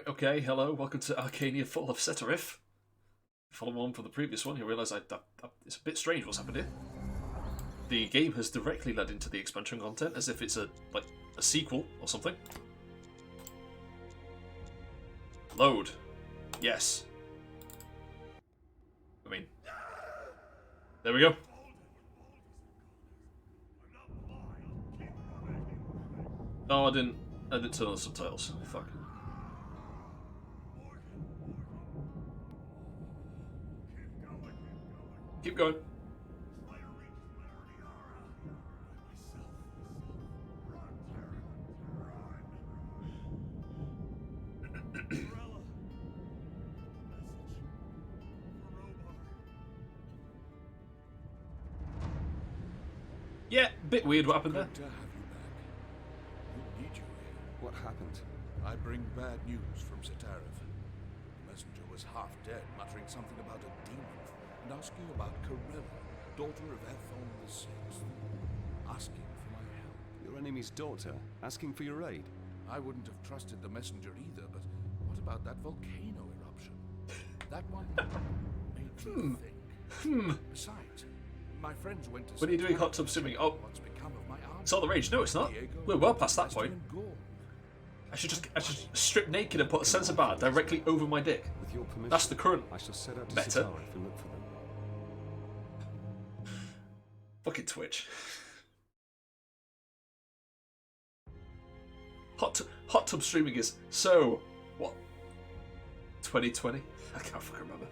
Right, okay, hello, welcome to ArcaniA Fall of Setariff. Follow on from the previous one, you realise it's a bit strange what's happened here. The game has directly led into the expansion content as if it's a sequel or something. Load. Yes. I mean, there we go. Oh, I didn't turn on the subtitles. Fuck. Keep going. Yeah, bit weird what happened there. Good to have you back. We need you here. What happened? I bring bad news from Setariff. The messenger was half dead, muttering something about a demon, and asking about Corella, daughter of Ethon VI. Asking for my help. Your enemy's daughter, asking for your aid. I wouldn't have trusted the messenger either, but what about that volcano eruption? That one made me think. Besides, my friends went to... What are you doing hot tub swimming? Oh, What's become of my aunt? it's all the rage. No, it's not. We're well past that point. I should strip naked and put a sensor bar directly over my dick. With your permission, That's the current I shall set out to meta. Setariff and look for them. Fucking Twitch. Hot tub streaming is so what? 2020? I can't fucking remember.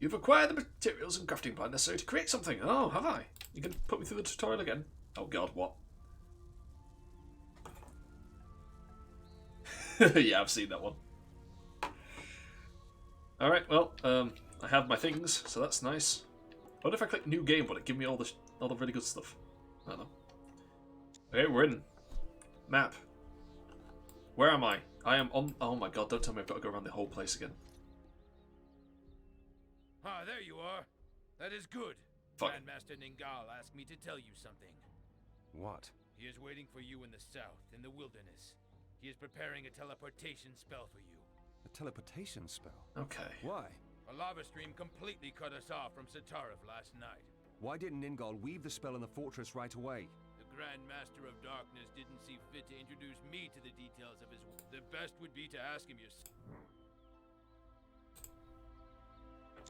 You've acquired the materials and crafting plan necessary to create something. Oh, have I? You can put me through the tutorial again? Oh god, what? Yeah, I've seen that one. Alright, well, I have my things, so that's nice. What if I click new game, would it give me all the really good stuff? I don't know. Okay, we're in. Map. Where am I? I am on... Oh my god, don't tell me I've got to go around the whole place again. Ah, there you are. That is good. Fuck. Grandmaster Ningal asked me to tell you something. What? He is waiting for you in the south, in the wilderness. He is preparing a teleportation spell for you. A teleportation spell? Okay. Why? A lava stream completely cut us off from Setariff last night. Why didn't Ningal weave the spell in the fortress right away? The Grand Master of Darkness didn't see fit to introduce me to the details of his... The best would be to ask him yourself.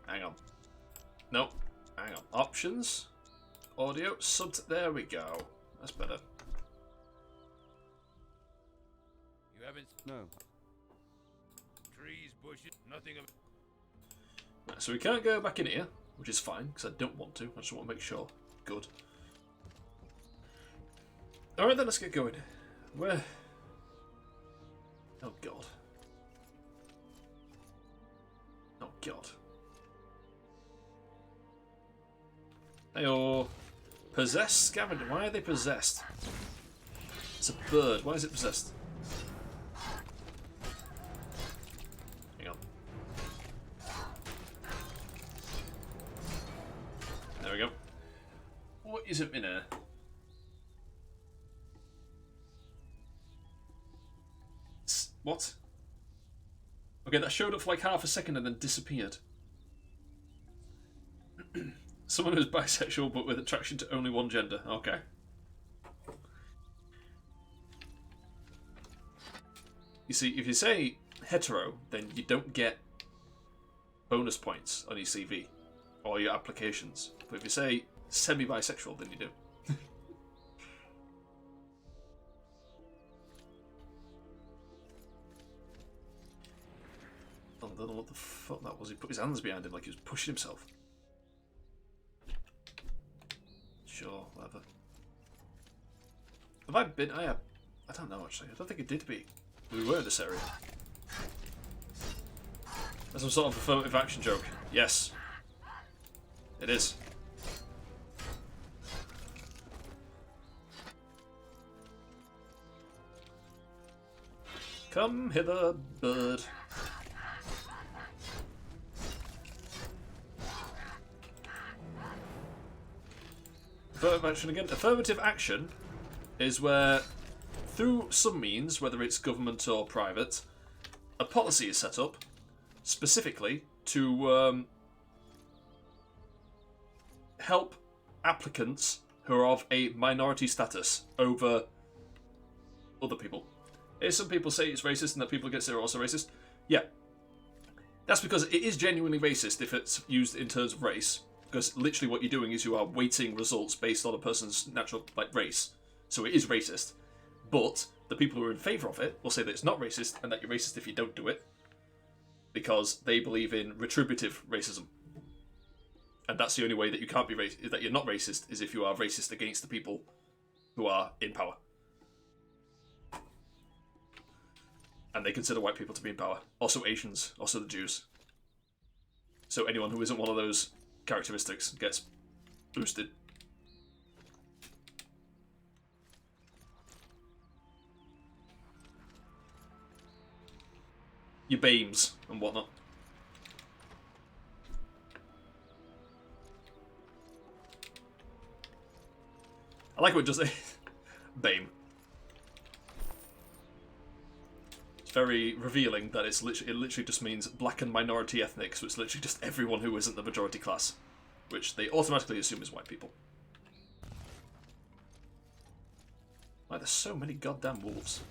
Hang on. Nope. Hang on. Options. Audio. There we go. That's better. You haven't... No. Trees, bushes, nothing of... Right, so we can't go back in here, which is fine, because I don't want to. I just want to make sure. Good. Alright then, let's get going. Where? Oh god. Oh god. Hey-oh. Possessed scavenger. Why are they possessed? It's a bird. Why is it possessed? Hang on. There we go. What is it in there? What? Okay, that showed up for like half a second and then disappeared. Someone who's bisexual but with attraction to only one gender. Okay. You see, if you say hetero, then you don't get bonus points on your CV or your applications. But if you say semi-bisexual, then you do. I don't know what the fuck that was. He put his hands behind him like he was pushing himself. Sure, whatever. Have I been? I don't know actually. I don't think it did be. We were in this area. That's some sort of affirmative action joke. Yes. It is. Come hither, bird. affirmative action again? Affirmative action is where, through some means, whether it's government or private, a policy is set up specifically to help applicants who are of a minority status over other people. Some people say it's racist and that people against it are also racist. Yeah. That's because it is genuinely racist if it's used in terms of race. Because literally what you're doing is you are weighting results based on a person's natural race. So it is racist. But the people who are in favour of it will say that it's not racist and that you're racist if you don't do it. Because they believe in retributive racism. And that's the only way that you can't be racist, that you're not racist, is if you are racist against the people who are in power. And they consider white people to be in power. Also Asians, also the Jews. So anyone who isn't one of those characteristics gets boosted. Your BAMEs and whatnot. I like what it does there. BAME. It's very revealing that it literally just means black and minority ethnic, so it's literally just everyone who isn't the majority class, which they automatically assume is white people. Why, there's so many goddamn wolves.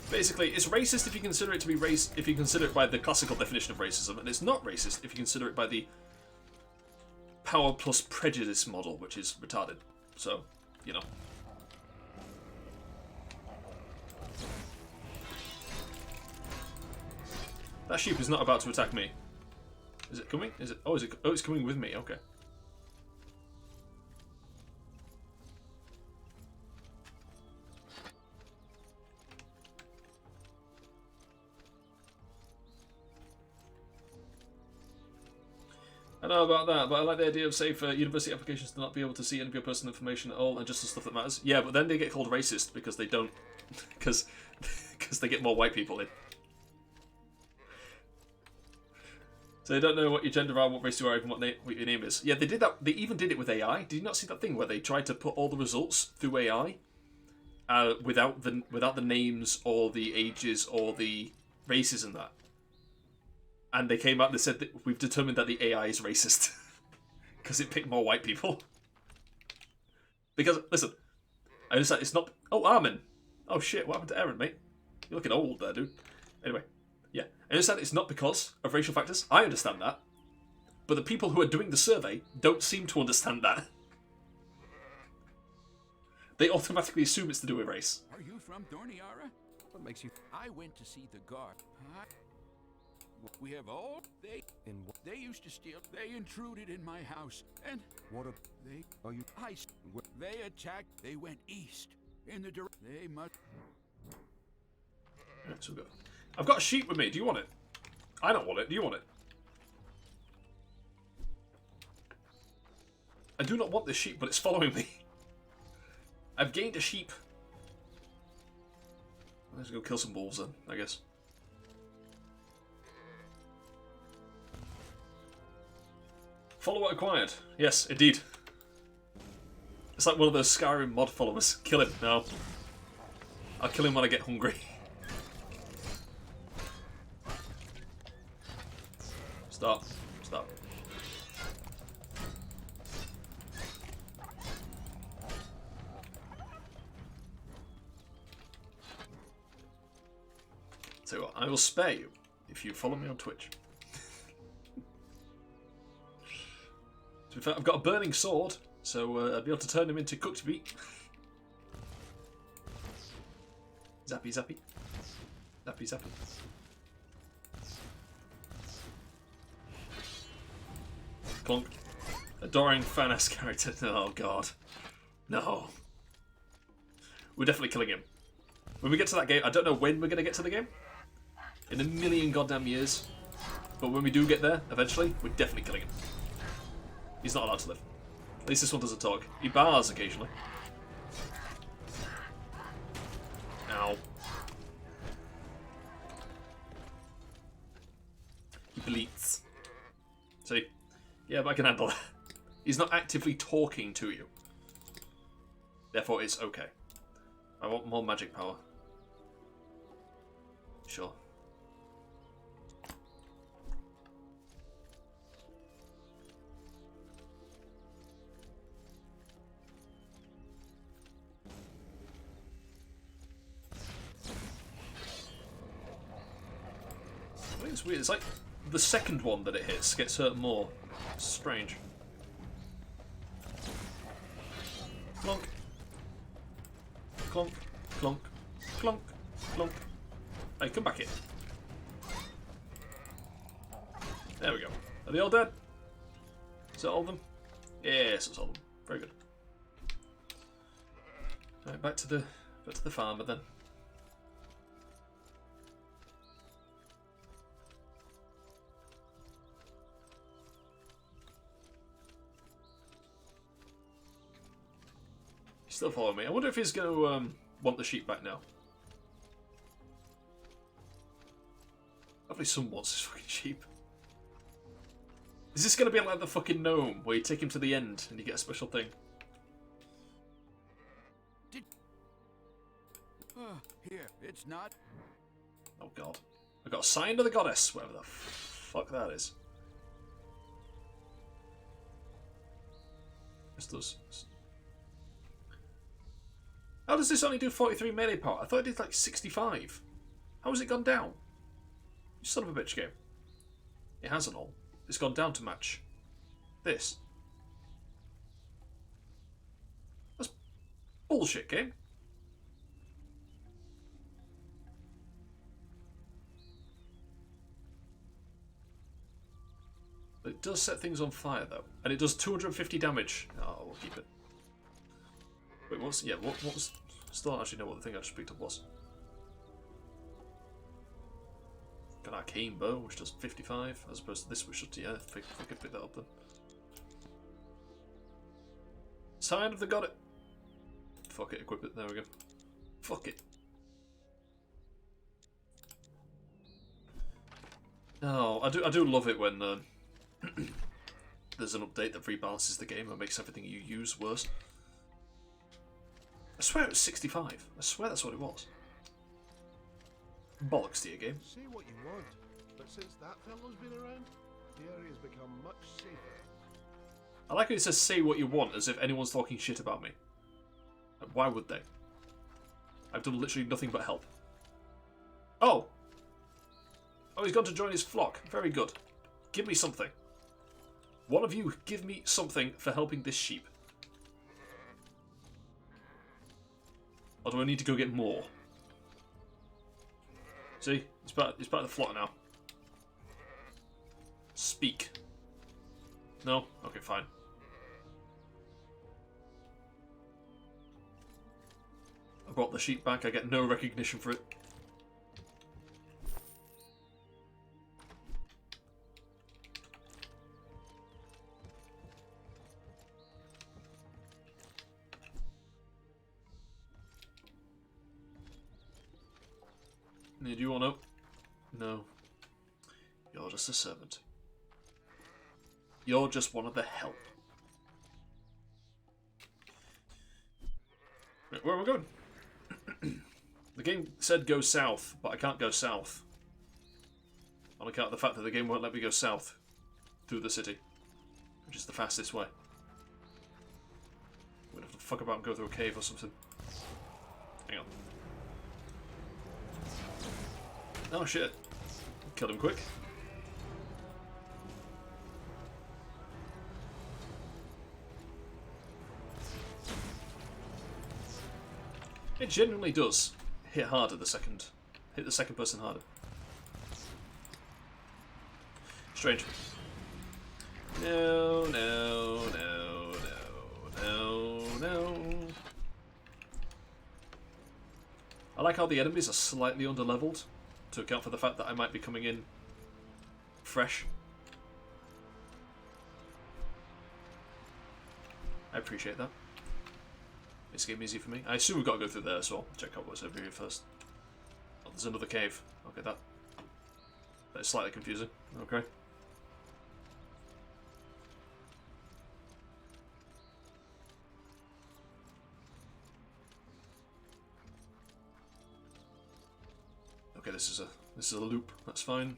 Basically, it's racist if you consider it to be if you consider it by the classical definition of racism, and it's not racist if you consider it by the power plus prejudice model, which is retarded. So, you know. That sheep is not about to attack me. Is it coming? Is it? Oh, is it? Oh, it's coming with me. Okay. I know about that, but I like the idea of, say, for university applications to not be able to see any of your personal information at all and just the stuff that matters. Yeah, but then they get called racist because they don't... because they get more white people in. So they don't know what your gender are, what race you are, even what your name is. Yeah, they did that. They even did it with AI. Did you not see that thing where they tried to put all the results through AI without the names or the ages or the races and that? And they came out and they said that we've determined that the AI is racist. Because it picked more white people. Because, listen, I understand it's not... Oh, Armin! Oh shit, what happened to Aaron, mate? You're looking old there, dude. Anyway, yeah. I understand it's not because of racial factors. I understand that. But the people who are doing the survey don't seem to understand that. They automatically assume it's to do with race. Are you from Thorniara? What makes you... I went to see the guard. We have all... They used to steal. They intruded in my house. And... What a... They... Are you... They attacked... They went east. In the direction... They must... Right, so I've got a sheep with me. Do you want it? I don't want it. Do you want it? I do not want this sheep, but it's following me. I've gained a sheep. Let's go kill some wolves then, I guess. Follower acquired. Yes, indeed. It's like one of those Skyrim mod followers. Kill him. No. I'll kill him when I get hungry. Stop. Stop. Tell you what, I will spare you if you follow me on Twitch. In fact, I've got a burning sword, so I'll be able to turn him into cooked meat. Zappy, zappy. Zappy, zappy. Clunk. Adoring fan-ass character. Oh, God. No. We're definitely killing him. When we get to that game, I don't know when we're going to get to the game. In a million goddamn years. But when we do get there, eventually, we're definitely killing him. He's not allowed to live. At least this one doesn't talk. He bars occasionally. Ow. bleats. See? Yeah, but I can handle that. He's not actively talking to you. Therefore, it's okay. I want more magic power. Sure. I think it's weird. It's like the second one that it hits gets hurt more. It's strange. Clunk. Clunk. Clunk. Clunk. Clunk. Hey, come back here. There we go. Are they all dead? Is that all of them? Yes, it's all of them. Very good. Right, back to the farmer then. He's still following me. I wonder if he's going to want the sheep back now. Hopefully someone wants his fucking sheep. Is this going to be like the fucking gnome, where you take him to the end and you get a special thing? Here, it's not. Oh god. I got a sign of the goddess, whatever the fuck that is. This does. How does this only do 43 melee power? I thought it did like 65. How has it gone down? You son of a bitch game. It hasn't all. It's gone down to match this. That's bullshit, game. But it does set things on fire though. And it does 250 damage. Oh, we'll keep it. Wait, what was... Still don't actually know what the thing I just picked up was. Got an arcane bow, which does 55, as opposed to this, which does, yeah, if I could pick that up then. Sign of the god it. Fuck it, equip it, there we go. Fuck it. Oh, I do love it when there's an update that rebalances the game and makes everything you use worse. I swear it was 65. I swear that's what it was. Bollocks to your game. Say what you want, but since that fellow's been around, the area's become much safer. I like how it says say what you want, as if anyone's talking shit about me. Why would they? I've done literally nothing but help. Oh! Oh, he's gone to join his flock. Very good. Give me something. One of you, give me something for helping this sheep. Or do I need to go get more? See? He's part of the flock now. Speak. No? Okay, fine. I brought the sheep back. I get no recognition for it. Do you want to? No. You're just a servant. You're just one of the help. Right, where am I going? The game said go south, but I can't go south. On account of the fact that the game won't let me go south through the city, which is the fastest way. I'm gonna have to fuck about and go through a cave or something. Hang on. Oh shit. Killed him quick. It genuinely does hit harder the second. Hit the second person harder. Strange. No, no, no, no, no, no. I like how the enemies are slightly underleveled to account for the fact that I might be coming in fresh. I appreciate that. Makes the game easy for me. I assume we've got to go through there as well. Check out what's over here first. Oh, there's another cave. Okay, that. But it's slightly confusing. Okay. Okay, this is a loop. That's fine.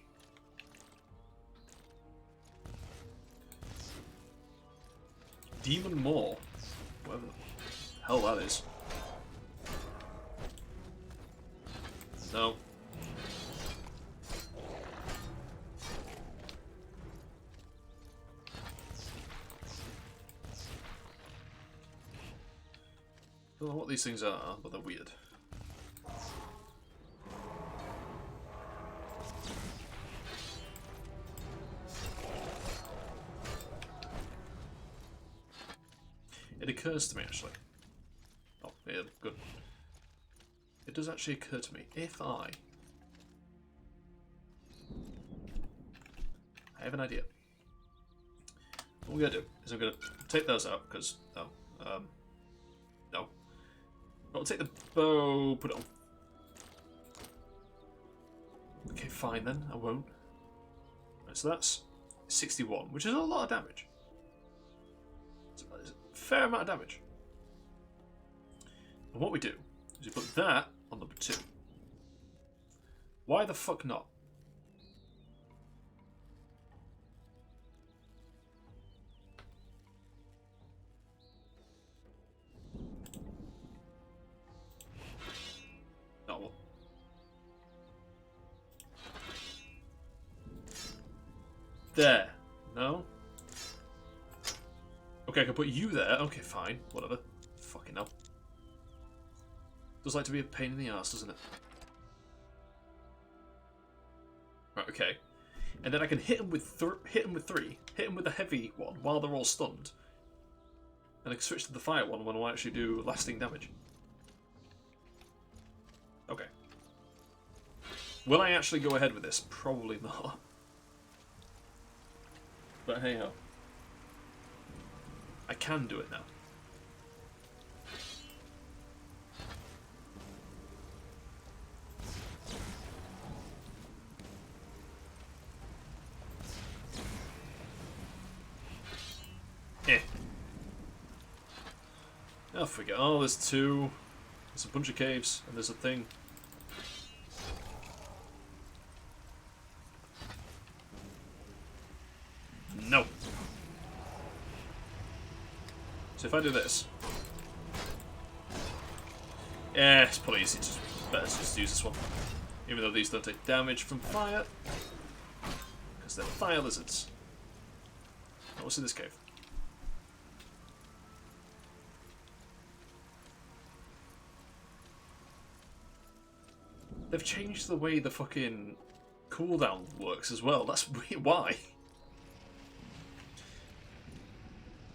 Demon Maw. Whatever the hell that is. No. I don't know what these things are, but they're weird. It occurs to me, actually. Oh, yeah, good. It does actually occur to me, if I have an idea. What we're going to do is I'm going to take those out, because, no. No. I'll take the bow, put it on. Okay, fine then, I won't. Right, so that's 61, which is a lot of damage. It's a fair amount of damage. And what we do is we put that on number 2. Why the fuck not? Oh well. There. No? Okay, I can put you there. Okay, fine. Whatever. Fucking hell. Does like to be a pain in the ass, doesn't it? Right, okay. And then I can hit him with 3, hit him with the heavy one while they're all stunned. And I can switch to the fire one when I actually do lasting damage. Okay. Will I actually go ahead with this? Probably not. But hey ho. I can do it now. Eh. Oh, forget. Oh, there's 2. There's a bunch of caves, and there's a thing. No. So if I do this, yeah, it's probably easy. Better to just use this one, even though these don't take damage from fire, because they're fire lizards. Now, what's in this cave? They've changed the way the fucking cooldown works as well. That's weird. Why?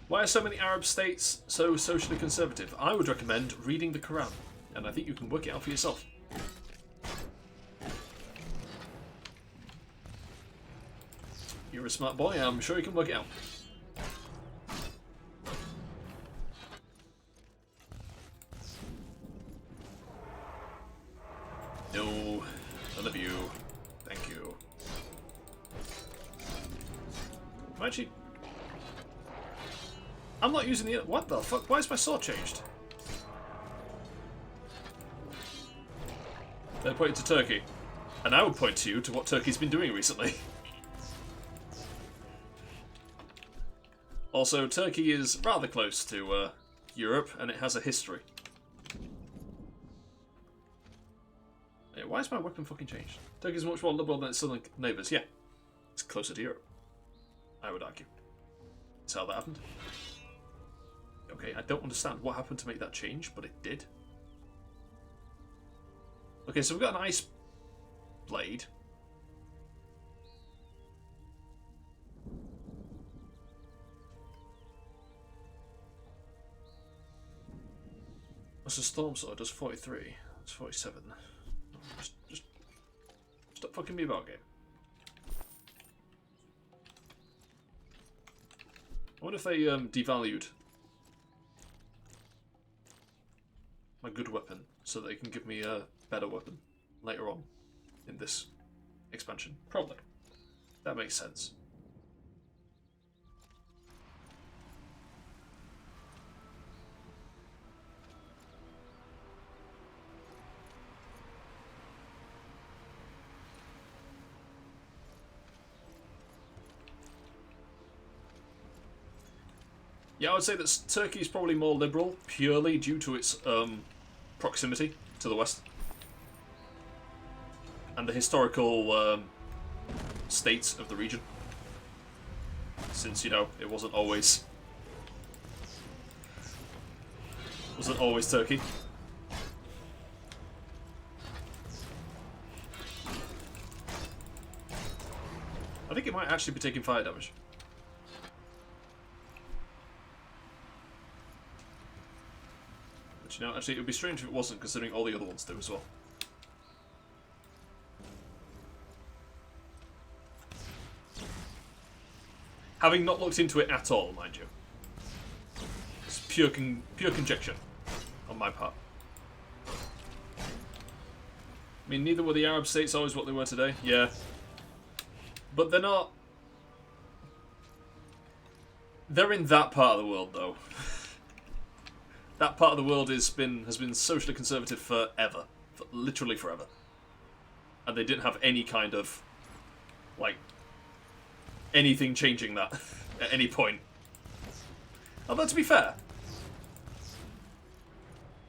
Why are so many Arab states so socially conservative? I would recommend reading the Quran, and I think you can work it out for yourself. You're a smart boy, I'm sure you can work it out. No, none of you. Thank you. Actually, I'm not using the... What the fuck? Why is my sword changed? They're pointing to Turkey. And I would point to you to what Turkey's been doing recently. Also, Turkey is rather close to Europe, and it has a history. Hey, why is my weapon fucking changed? Turkey's much more liberal than its southern neighbours. Yeah, it's closer to Europe, I would argue. That's how that happened. Okay, I don't understand what happened to make that change, but it did. Okay, so we've got an ice blade. What's a storm sword? Does 43. That's 47. Just stop fucking me about, game. I wonder if they devalued my good weapon so they can give me a better weapon later on in this expansion. Probably. That makes sense. Yeah, I would say that Turkey is probably more liberal, purely due to its proximity to the West. And the historical state of the region. Since, you know, it wasn't always Turkey. I think it might actually be taking fire damage. But, you know, actually it would be strange if it wasn't, considering all the other ones do as well. Having not looked into it at all, mind you. It's pure conjecture on my part. I mean, neither were the Arab states always what they were today. Yeah. But they're not... They're in that part of the world, though. That part of the world has been socially conservative forever. Literally forever. And they didn't have any kind of, like, anything changing that at any point. Although, to be fair...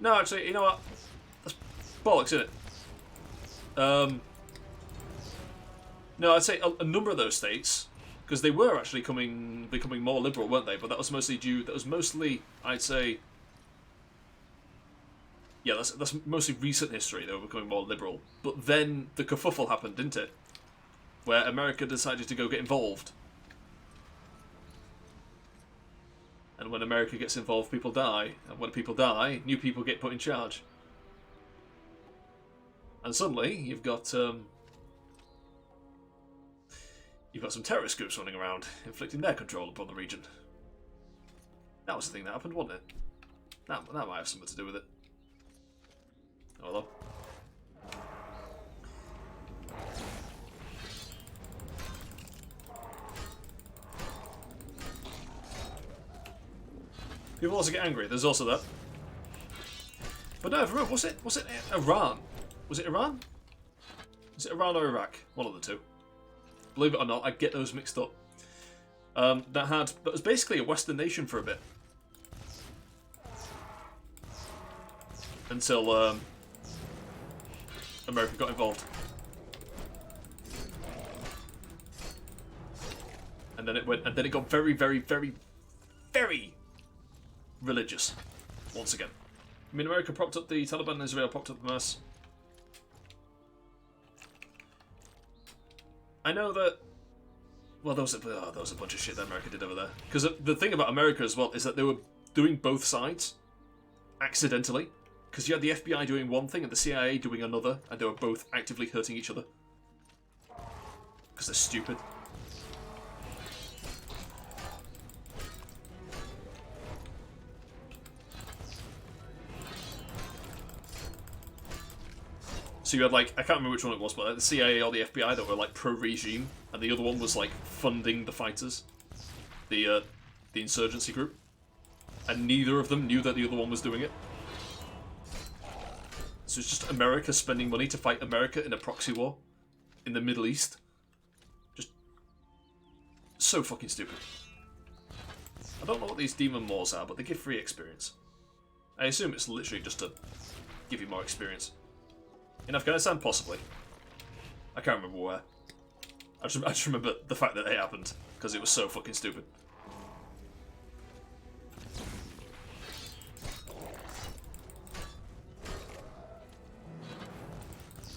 No, actually, you know what? That's bollocks, isn't it? No, I'd say a number of those states, because they were actually becoming more liberal, weren't they? But that was mostly I'd say... Yeah, that's mostly recent history, they were becoming more liberal. But then the kerfuffle happened, didn't it? Where America decided to go get involved. And when America gets involved, people die. And when people die, new people get put in charge. And suddenly, you've got some terrorist groups running around, inflicting their control upon the region. That was the thing that happened, wasn't it? That might have something to do with it. Oh, hello. People also get angry. There's also that. But no, remember, was it Iran? Was it Iran? Was it Iran or Iraq? One of the two. Believe it or not, I get those mixed up. That was basically a Western nation for a bit. Until America got involved. And then it got very, very, very, very religious. Once again. I mean, America propped up the Taliban and Israel propped up the Hamas. I know that... Well, there was a bunch of shit that America did over there. Because the thing about America as well is that they were doing both sides accidentally. Because you had the FBI doing one thing and the CIA doing another, and they were both actively hurting each other. Because they're stupid. So you had, like, I can't remember which one it was, but the CIA or the FBI that were, like, pro-regime, and the other one was, like, funding the fighters. The insurgency group. And neither of them knew that the other one was doing it. So it's just America spending money to fight America in a proxy war in the Middle East. Just so fucking stupid. I don't know what these demon wars are, but they give free experience. I assume it's literally just to give you more experience. In Afghanistan, possibly. I can't remember where. I just remember the fact that it happened, because it was so fucking stupid.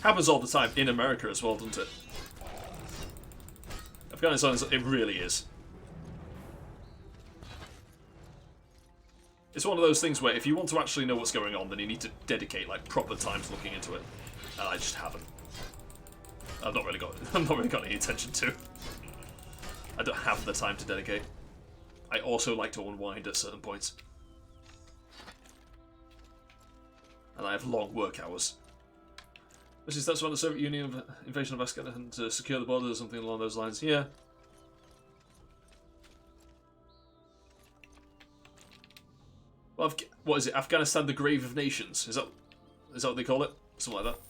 Happens all the time in America as well, doesn't it? Afghanistan, it really is. It's one of those things where if you want to actually know what's going on, then you need to dedicate like proper time to looking into it. And I just haven't. I've not really got any attention to. I don't have the time to dedicate. I also like to unwind at certain points. And I have long work hours. This is that's about the Soviet Union invasion of Afghanistan to secure the borders or something along those lines. Yeah. Well, what is it? Afghanistan, the grave of nations. Is that what they call it? Something like that.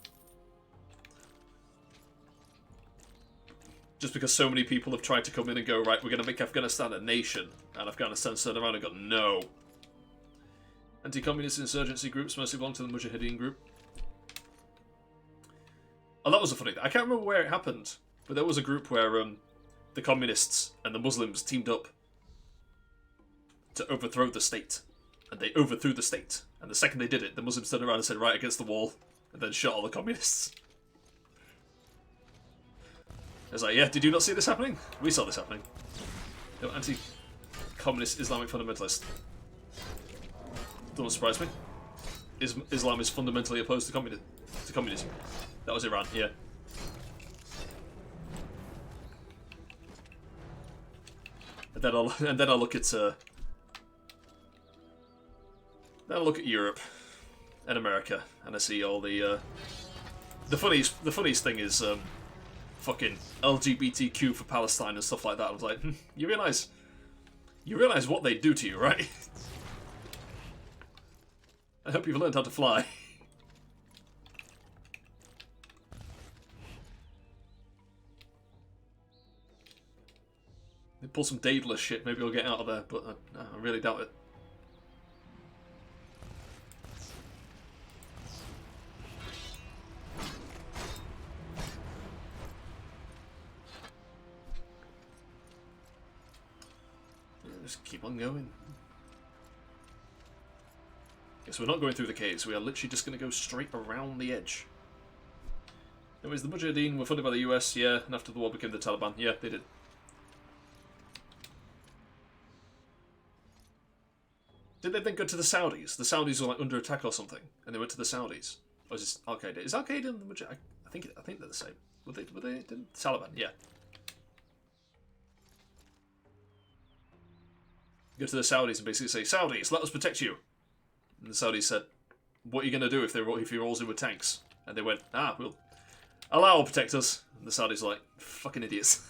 Just because so many people have tried to come in and go, right, we're going to make Afghanistan a nation, and Afghanistan's turned around and gone, no. Anti-communist insurgency groups mostly belong to the Mujahideen group. Oh, that was a funny thing. I can't remember where it happened, but there was a group where the communists and the Muslims teamed up to overthrow the state. And they overthrew the state. And the second they did it, the Muslims turned around and said, right against the wall, and then shot all the communists. I was like, yeah, did you not see this happening? We saw this happening. No, anti-communist Islamic fundamentalist. Don't surprise me. Islam is fundamentally opposed to communism. That was Iran, yeah. And then I'll look at Europe and America, and I see all the funniest thing is fucking LGBTQ for Palestine and stuff like that. I was like, you realize what they do to you, right? I hope you've learned how to fly. They pull some Daedalus shit, maybe I'll get out of there, but I really doubt it. Just keep on going. Okay, so we're not going through the caves, we are literally just going to go straight around the edge. Anyways, the Mujahideen were funded by the US, yeah, and after the war became the Taliban. Yeah, they did. Did they then go to the Saudis? The Saudis were like under attack or something, and they went to the Saudis. Or is this Al-Qaeda? Is Al-Qaeda and the Mujahideen? I think they're the same. Were they Taliban? Yeah. Go to the Saudis and basically say, Saudis, let us protect you. And the Saudis said, what are you going to do if he rolls in with tanks? And they went, we'll Allah will protect us. And the Saudis are like, fucking idiots.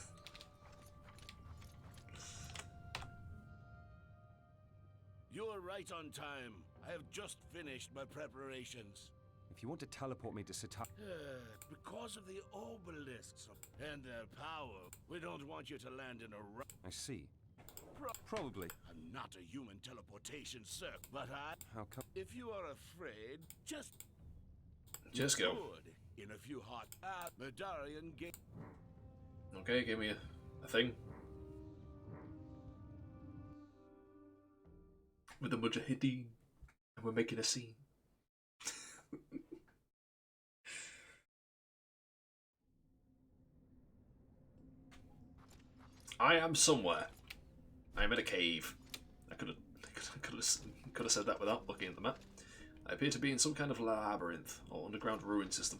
You are right on time. I have just finished my preparations. If you want to teleport me to Setariff... Because of the obelisks and their power, we don't want you to land in a... I see. Probably. I'm not a human teleportation, sir, but How come? if you are afraid, just go. Good. In a few hot... Medarian gate... Okay, give me a thing. With the Mujahideen, and we're making a scene. I am somewhere. I am in a cave. I could have said that without looking at the map. I appear to be in some kind of labyrinth or underground ruin system.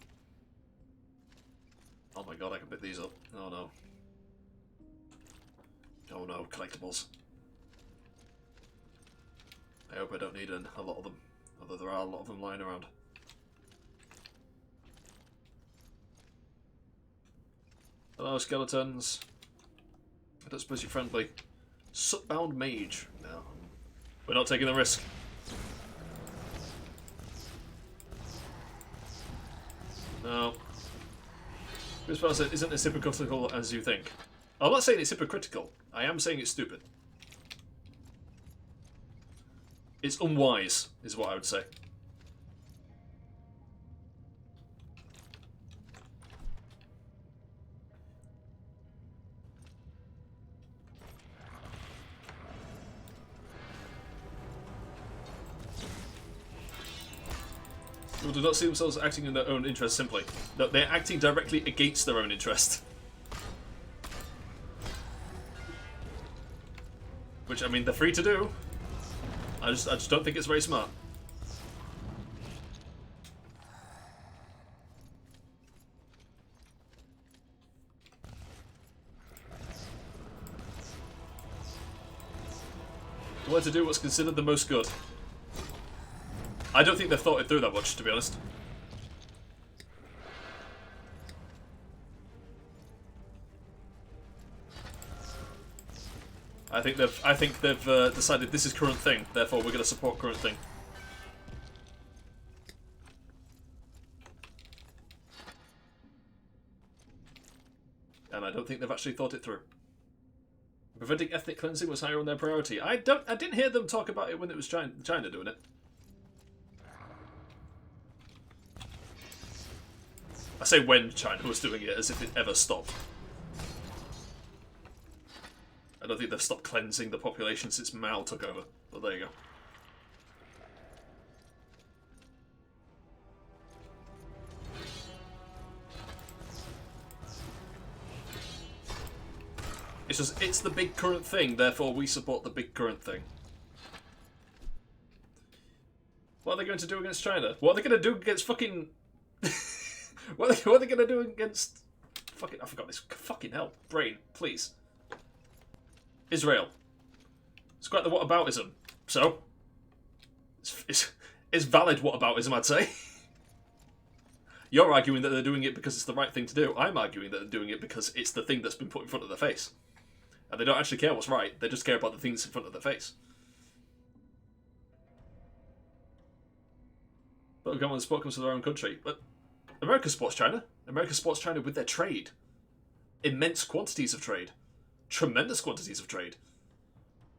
Oh my god, I can pick these up. Oh no. Oh no, collectibles. I hope I don't need a lot of them, although there are a lot of them lying around. Hello, skeletons. I don't suppose you're friendly. Sootbound mage. No. We're not taking the risk. No. This person isn't as hypocritical as you think. I'm not saying it's hypocritical. I am saying it's stupid. It's unwise, is what I would say. People do not see themselves acting in their own interest simply. No, they're acting directly against their own interest. Which, I mean, they're free to do. I just don't think it's very smart. They want to do what's considered the most good. I don't think they've thought it through that much, to be honest. I think they've decided this is current thing. Therefore, we're going to support current thing. And I don't think they've actually thought it through. Preventing ethnic cleansing was higher on their priority. I didn't hear them talk about it when it was China doing it. I say when China was doing it, as if it ever stopped. I don't think they've stopped cleansing the population since Mao took over. But there you go. It's just, it's the big current thing, therefore we support the big current thing. What are they going to do against China? What are they going to do against fucking... what are they going to do against... Fucking... I forgot this. Fucking hell. Brain, please. Israel. It's quite the whataboutism. So? It's valid whataboutism, I'd say. You're arguing that they're doing it because it's the right thing to do. I'm arguing that they're doing it because it's the thing that's been put in front of their face. And they don't actually care what's right, they just care about the things in front of their face. But government support comes from their own country. But America supports China. America supports China with their trade. Immense quantities of trade. Tremendous quantities of trade.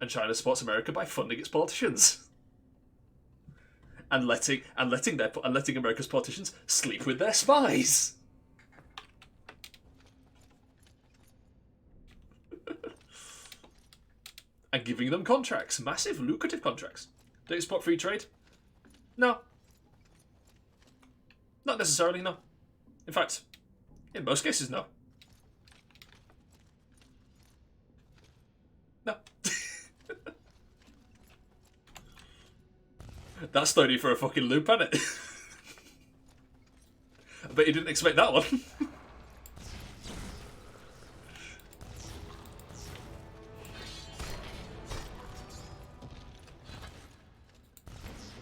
And China supports America by funding its politicians. And letting America's politicians sleep with their spies. And giving them contracts. Massive, lucrative contracts. Do you support free trade? No. Not necessarily, no. In fact, in most cases, no. No. That's thrown you for a fucking loop, hasn't it? I bet you didn't expect that one.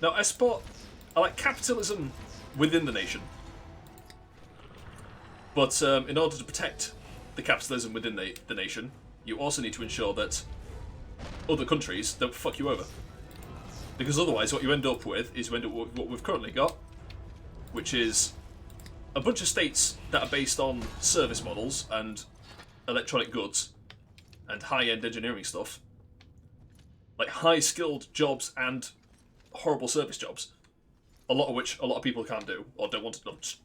Now, I like capitalism within the nation. But in order to protect the capitalism within the nation, you also need to ensure that other countries don't fuck you over. Because otherwise what you end up with is what we've currently got, which is a bunch of states that are based on service models and electronic goods and high-end engineering stuff. Like high-skilled jobs and horrible service jobs, a lot of which a lot of people can't do or don't want to, just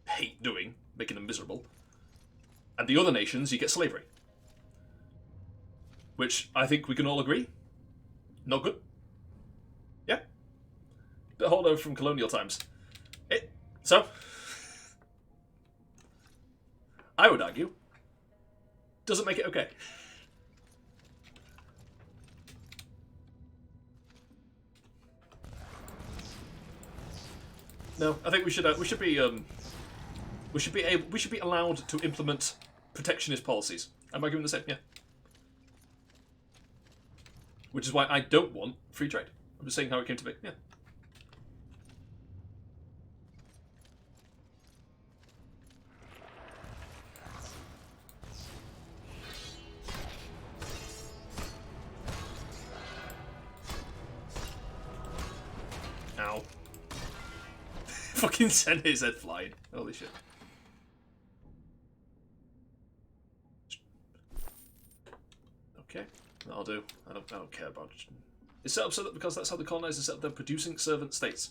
hate doing, making them miserable. And the other nations, you get slavery, which I think we can all agree, not good. Yeah, bit holdover from colonial times. So I would argue doesn't make it okay. No, I think we should be allowed to implement protectionist policies. Am I giving the same? Yeah. Which is why I don't want free trade. I'm just saying how it came to be. Yeah. Ow. Fucking sent his head flying. Holy shit. Okay, that'll do. I don't care about it. It's set up so that because that's how the colonizers set up their producing servant states.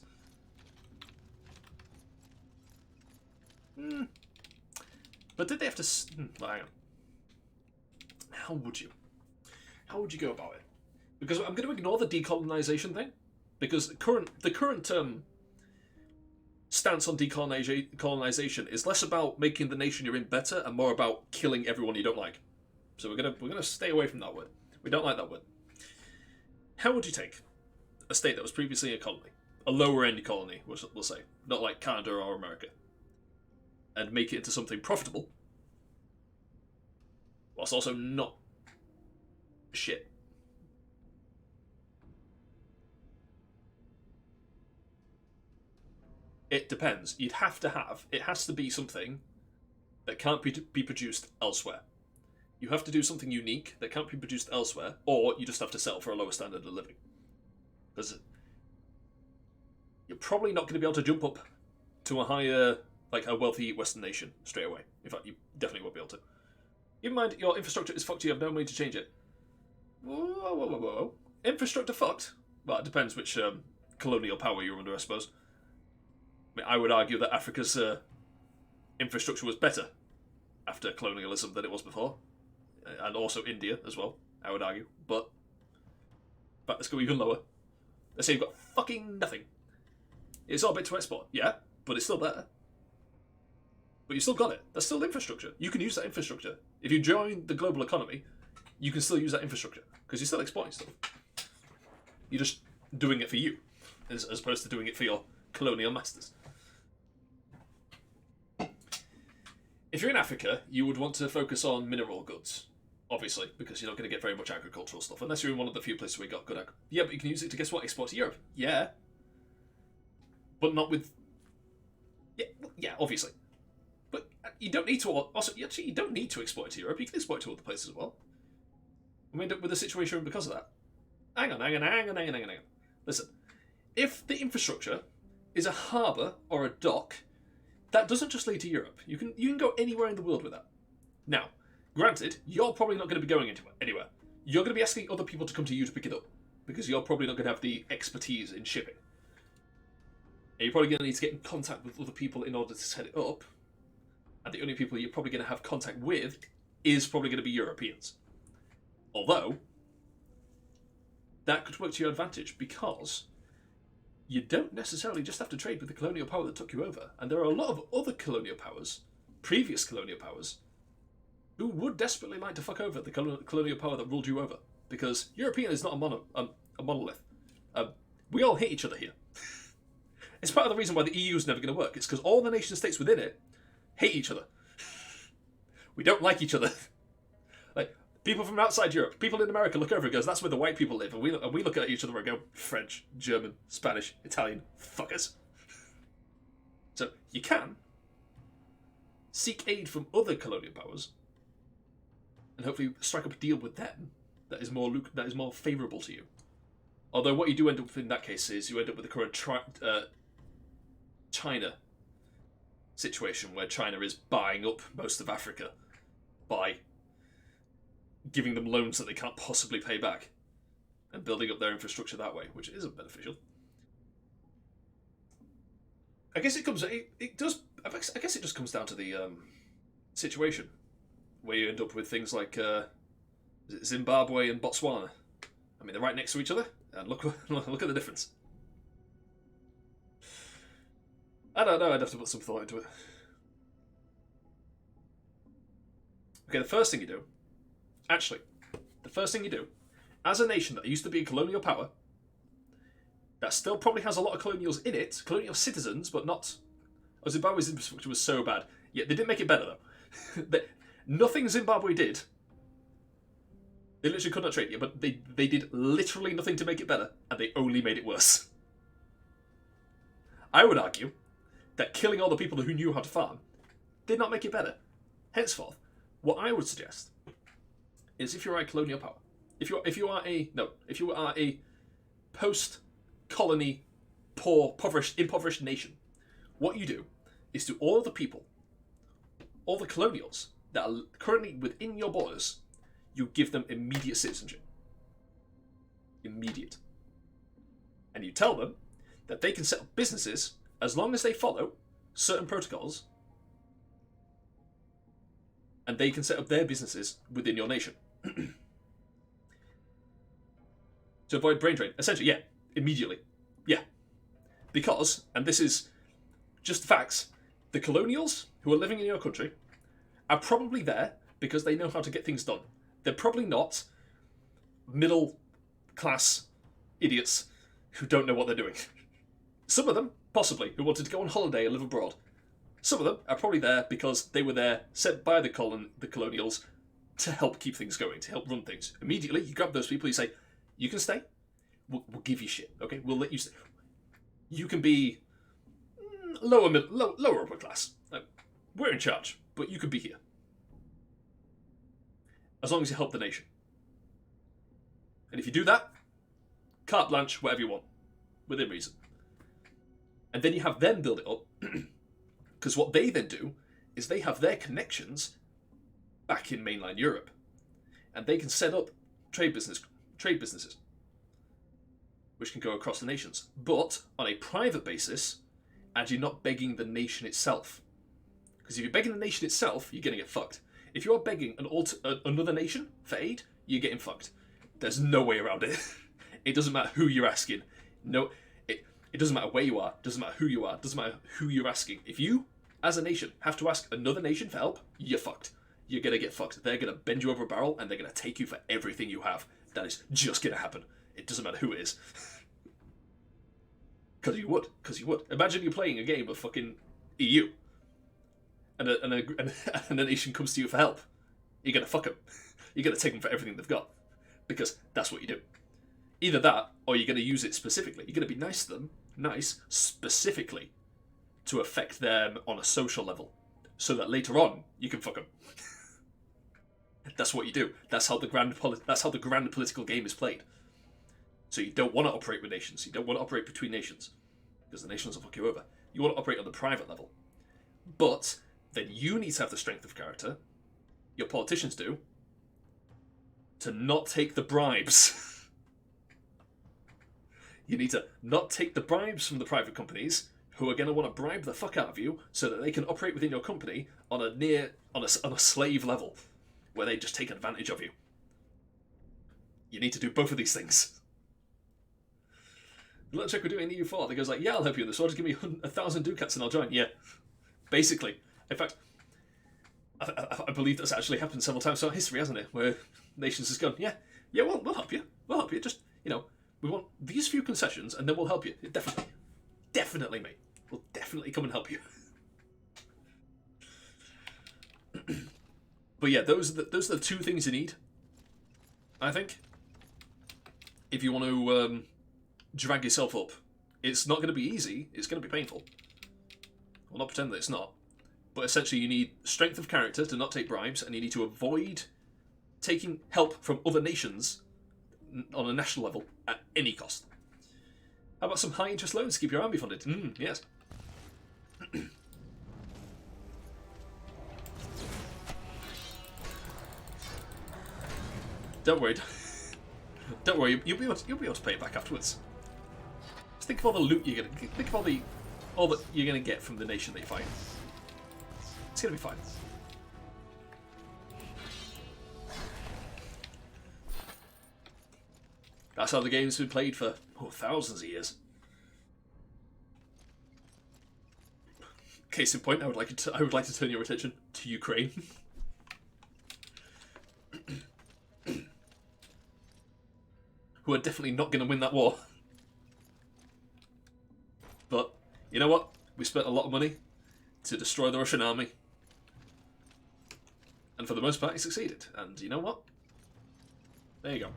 But did they have to? Well, hang on. How would you? How would you go about it? Because I'm going to ignore the decolonization thing, because the current stance on decolonization is less about making the nation you're in better and more about killing everyone you don't like. So we're gonna stay away from that word. We don't like that word. How would you take a state that was previously a colony, a lower end colony, we'll say, not like Canada or America, and make it into something profitable, whilst also not shit? It depends. It has to be something that can't be produced elsewhere. You have to do something unique that can't be produced elsewhere, or you just have to settle for a lower standard of living. Because you're probably not going to be able to jump up to a higher, like a wealthy Western nation straight away. In fact, you definitely won't be able to. Even mind, your infrastructure is fucked, you have no money to change it. Whoa. Infrastructure fucked? Well, it depends which colonial power you're under, I suppose. I mean, I would argue that Africa's infrastructure was better after colonialism than it was before. And also India as well, I would argue. But, in fact, let's go even lower. Let's say you've got fucking nothing. It's all a bit to export, yeah, but it's still there. But you still got it. That's still infrastructure. You can use that infrastructure. If you join the global economy, you can still use that infrastructure because you're still exporting stuff. You're just doing it for you, as opposed to doing it for your colonial masters. If you're in Africa, you would want to focus on mineral goods, obviously, because you're not going to get very much agricultural stuff, unless you're in one of the few places where you got good agriculture. Yeah, but you can use it to, guess what, export to Europe. Yeah. But not with... Yeah, obviously. But you don't need to... Also, actually, you don't need to export it to Europe. You can export it to other places as well. We end up with a situation because of that. Hang on. Listen, if the infrastructure is a harbour or a dock, that doesn't just lead to Europe. You can go anywhere in the world with that. Now, granted, you're probably not going to be going anywhere. You're going to be asking other people to come to you to pick it up, because you're probably not going to have the expertise in shipping. And you're probably going to need to get in contact with other people in order to set it up. And the only people you're probably going to have contact with is probably going to be Europeans. Although, that could work to your advantage, because you don't necessarily just have to trade with the colonial power that took you over. And there are a lot of other colonial powers, previous colonial powers, who would desperately like to fuck over the colonial power that ruled you over. Because European is not a monolith. We all hate each other here. It's part of the reason why the EU is never going to work. It's because all the nation states within it hate each other. We don't like each other. Like, people from outside Europe, people in America look over and goes, that's where the white people live. And we look at each other and go, French, German, Spanish, Italian, fuckers. So you can seek aid from other colonial powers and hopefully strike up a deal with them that is more favourable to you. Although what you do end up with in that case is you end up with the current China situation, where China is buying up most of Africa by giving them loans that they can't possibly pay back and building up their infrastructure that way, which isn't beneficial. I guess it just comes down to the situation, where you end up with things like Zimbabwe and Botswana. I mean, they're right next to each other, and look at the difference. I don't know, I'd have to put some thought into it. Okay, the first thing you do, as a nation that used to be a colonial power, that still probably has a lot of colonials in it, colonial citizens, but not... Oh, Zimbabwe's infrastructure was so bad. Yeah, they didn't make it better, though. Nothing Zimbabwe did, they literally could not trade you, but they did literally nothing to make it better, and they only made it worse. I would argue that killing all the people who knew how to farm did not make it better. Henceforth, what I would suggest is, if you're a colonial power, if you are a post-colony, poor, impoverished nation, what you do is to all the people, all the colonials that are currently within your borders, you give them immediate citizenship. Immediate. And you tell them that they can set up businesses as long as they follow certain protocols, and they can set up their businesses within your nation. To avoid brain drain. Essentially, yeah. Immediately. Yeah. Because, and this is just facts, the colonials who are living in your country are probably there because they know how to get things done. They're probably not middle-class idiots who don't know what they're doing. Some of them, possibly, who wanted to go on holiday and live abroad. Some of them are probably there because they were there, sent by the colonials to help keep things going, to help run things. Immediately, you grab those people, you say, you can stay, we'll give you shit, okay? We'll let you stay. You can be lower upper class. We're in charge, but you could be here. as long as you help the nation. And if you do that, carte blanche, whatever you want, within reason. And then you have them build it up, because what they then do is they have their connections back in mainland Europe, and they can set up trade businesses, which can go across the nations, but on a private basis, and you're not begging the nation itself. Because if you're begging the nation itself, you're going to get fucked. If you're begging another nation for aid, you're getting fucked. There's no way around it. It doesn't matter who you're asking. No, it doesn't matter where you are. Doesn't matter who you are. Doesn't matter who you're asking. If you, as a nation, have to ask another nation for help, you're fucked. You're going to get fucked. They're going to bend you over a barrel, and they're going to take you for everything you have. That is just going to happen. It doesn't matter who it is. Because you would. Imagine you're playing a game of fucking EU, and a nation comes to you for help. You're going to fuck them. You're going to take them for everything they've got. Because that's what you do. Either that, or you're going to use it specifically. You're going to be nice to them, specifically, to affect them on a social level, so that later on you can fuck them. That's what you do. That's how the grand political game is played. So you don't want to operate with nations. You don't want to operate between nations, because the nations will fuck you over. You want to operate on the private level. But then you need to have the strength of character, your politicians do, to not take the bribes. You need to not take the bribes from the private companies who are going to want to bribe the fuck out of you so that they can operate within your company on a slave level, where they just take advantage of you. You need to do both of these things. The little trick we're doing in EU4, that goes like, yeah, I'll help you in this war, just give me 1,000 ducats and I'll join. Yeah. Basically. In fact, I believe that's actually happened several times throughout history, hasn't it? Where nations has gone, yeah, we'll help you. We'll help you. Just, we want these few concessions and then we'll help you. Definitely, mate. We'll definitely come and help you. But yeah, those are the two things you need, I think, if you want to drag yourself up. It's not going to be easy. It's going to be painful. I'll not pretend that it's not. But essentially you need strength of character to not take bribes, and you need to avoid taking help from other nations on a national level at any cost. How about some high interest loans to keep your army funded? Yes. Don't worry. Don't worry. You'll be able to pay it back afterwards. Just think of all the loot you're gonna. Think of all that you're gonna get from the nation that you fight. It's gonna be fine. That's how the game's been played for thousands of years. Case in point, I would like to turn your attention to Ukraine. Who are definitely not going to win that war. But, you know what? We spent a lot of money to destroy the Russian army. And for the most part, it succeeded. And you know what? There you go.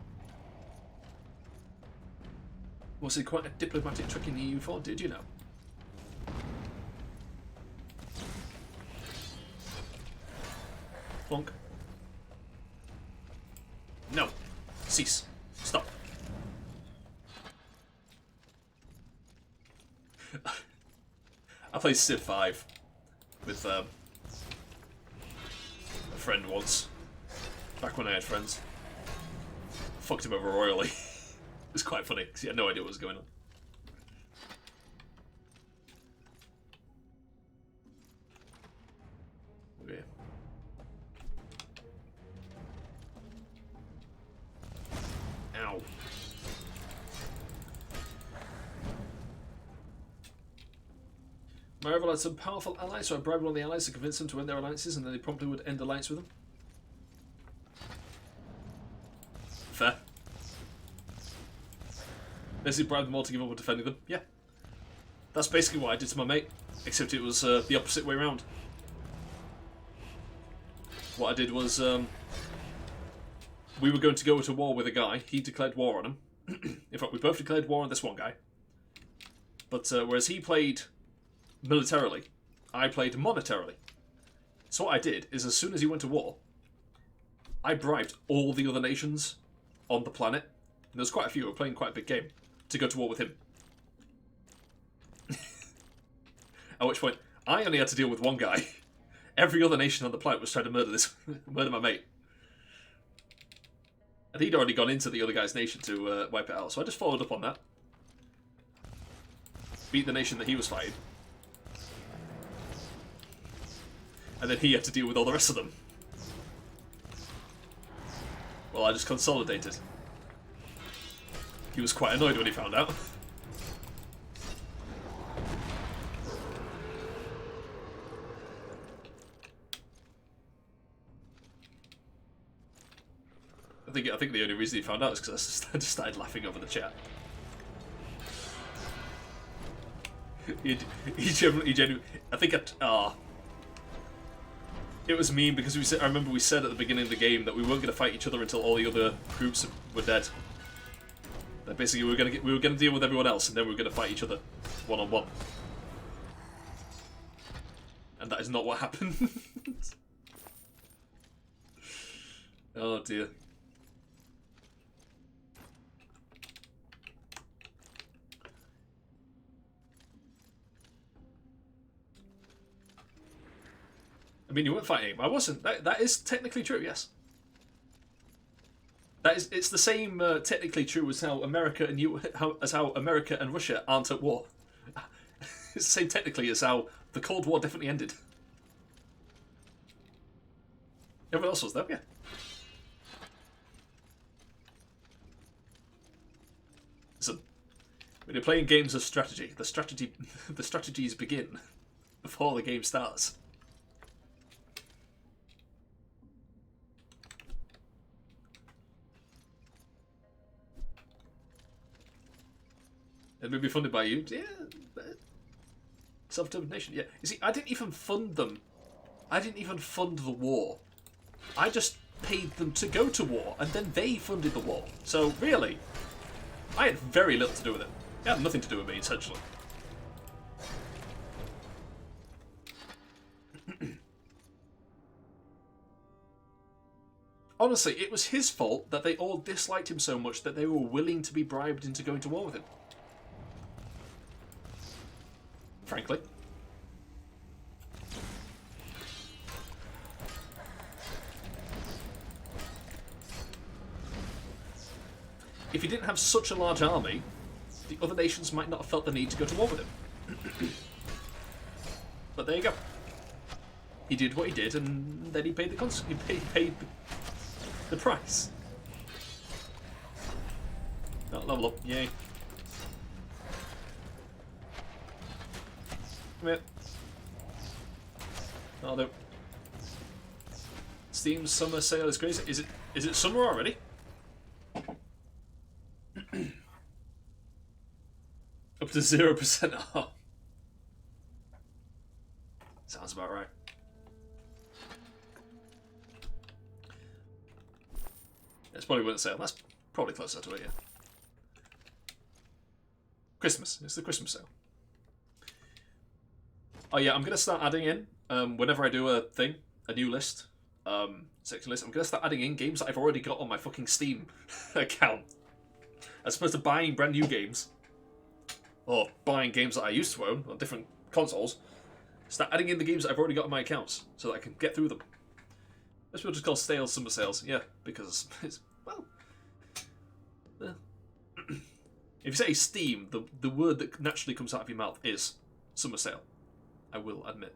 Was it quite a diplomatic trick in the EU4? Did you know? Plonk. No. Cease. Stop. I played Civ 5 with a friend once, back when I had friends. Fucked him over royally. It was quite funny, because he had no idea what was going on. Okay. Ow. My rival had some powerful allies, so I bribed one of the allies to convince them to end their alliances, and then they promptly would end alliance with them. Fair. Basically bribed them all to give up on defending them. Yeah. That's basically what I did to my mate, except it was the opposite way around. What I did was, we were going to go to war with a guy. He declared war on him. In fact, we both declared war on this one guy. But whereas he played militarily, I played monetarily. So what I did is, as soon as he went to war, I bribed all the other nations on the planet, and there's quite a few who were playing quite a big game, to go to war with him. At which point, I only had to deal with one guy. Every other nation on the planet was trying to murder my mate. And he'd already gone into the other guy's nation to wipe it out, so I just followed up on that. Beat the nation that he was fighting. And then he had to deal with all the rest of them. Well, I just consolidated. He was quite annoyed when he found out. I think the only reason he found out is because I just started laughing over the chat. He genuinely. I think it was mean because I remember we said at the beginning of the game that we weren't going to fight each other until all the other groups were dead. That basically we were going to deal with everyone else and then we were going to fight each other one-on-one. And that is not what happened. Oh dear. I mean, you weren't fighting him. I wasn't. That is technically true, yes. It's the same technically true as how America and Russia aren't at war. It's the same technically as how the Cold War definitely ended. Everyone else was there, yeah. Listen, when you're playing games of strategy, the strategies begin before the game starts. It may be funded by you. Yeah. Self-determination. Yeah. You see, I didn't even fund them. I didn't even fund the war. I just paid them to go to war, and then they funded the war. So, really, I had very little to do with it. It had nothing to do with me, essentially. Honestly, it was his fault that they all disliked him so much that they were willing to be bribed into going to war with him. Frankly. If he didn't have such a large army, the other nations might not have felt the need to go to war with him. But there you go. He did what he did, and then he paid he paid the price. Oh, level up, yay. Come here. I'll do. Steam summer sale is crazy. Is it summer already? Up to 0% off. Sounds about right. It's probably when it's sale. That's probably closer to it, yeah. Christmas. It's the Christmas sale. Oh yeah, I'm going to start adding in, whenever I do a new list, section list, I'm going to start adding in games that I've already got on my fucking Steam account. As opposed to buying brand new games, or buying games that I used to own on different consoles, start adding in the games that I've already got on my accounts, so that I can get through them. That's what we'll just call stale summer sales, yeah, because it's, well... If you say Steam, the word that naturally comes out of your mouth is summer sale. I will admit.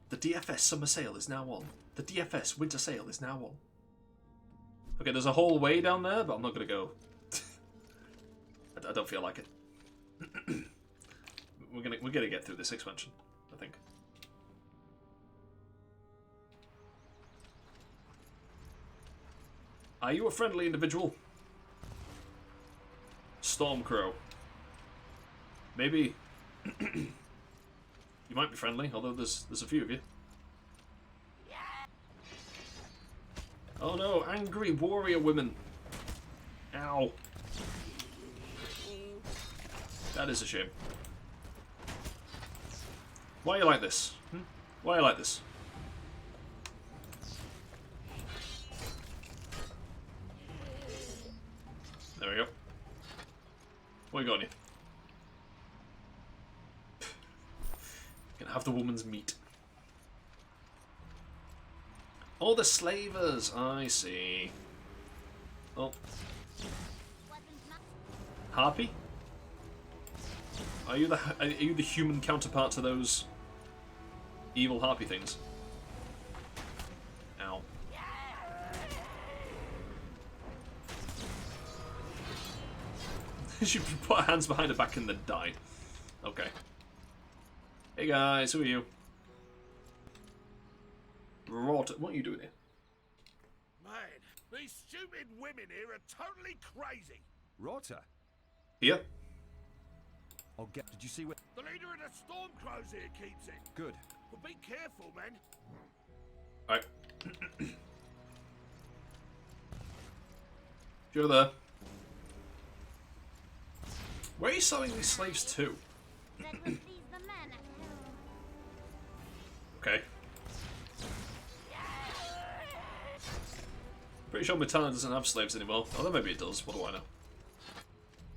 The DFS summer sale is now on. The DFS winter sale is now on. Okay, there's a whole way down there, but I'm not going to go. I don't feel like it. We're gonna get through this expansion, I think. Are you a friendly individual? Stormcrow. Maybe you might be friendly, although there's a few of you. Oh no, angry warrior women. Ow. That is a shame. Why are you like this? Why are you like this? There we go. What you got on you? Gonna have the woman's meat. Oh, the slavers! I see. Oh. Harpy? Are you the human counterpart to those evil harpy things? Ow. She put her hands behind her back and then died. Okay. Hey guys, who are you? Rot. What are you doing here? Man, these stupid women here are totally crazy. Rota. Here? I'll get. Did you see where? The leader of the Stormcrows here keeps it. Good. But be careful, man. Alright. You're there. Where are you selling these slaves to? Okay. Pretty sure Metana doesn't have slaves anymore. Although maybe it does. What do I know?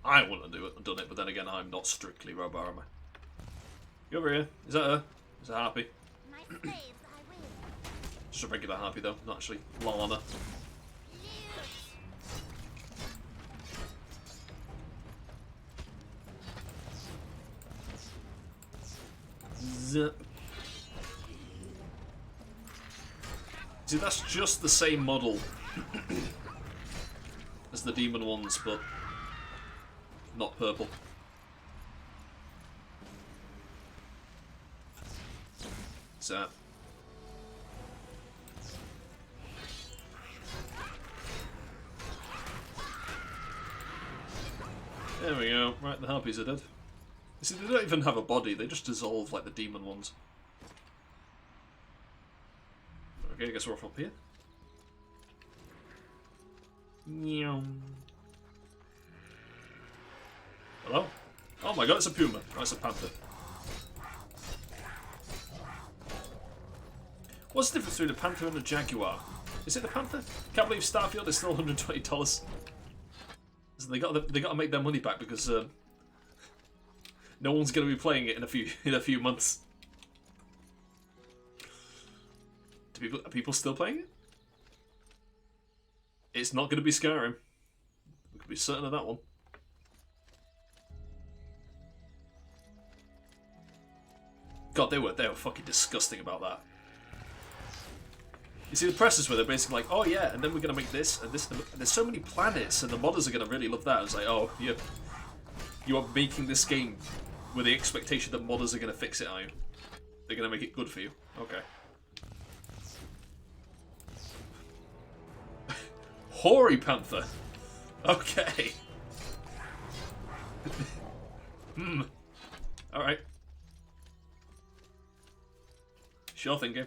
I wouldn't have done it, but then again, I'm not strictly Robar, am I? You over here? Is that her? Is that Harpy? Just a regular Harpy though, not actually Lana. Zip. See, that's just the same model as the demon ones, but not purple. So. There we go. Right, the harpies are dead. You see, they don't even have a body, they just dissolve like the demon ones. Okay, I guess we're off up here. Hello? Oh my god, it's a puma. Oh, it's a panther. What's the difference between a panther and a jaguar? Is it the panther? Can't believe Starfield is still $120. So they got to make their money back because no one's going to be playing it in a few months. Are people still playing it? It's not going to be Skyrim. We can be certain of that one. God, they were fucking disgusting about that. You see the presses where they're basically like, oh yeah, and then we're gonna make this and this. And there's so many planets, and the modders are gonna really love that. It's like, oh, you are making this game with the expectation that modders are gonna fix it, are you? They're gonna make it good for you. Okay. Hoary Panther. Okay. Alright. Sure thing, game.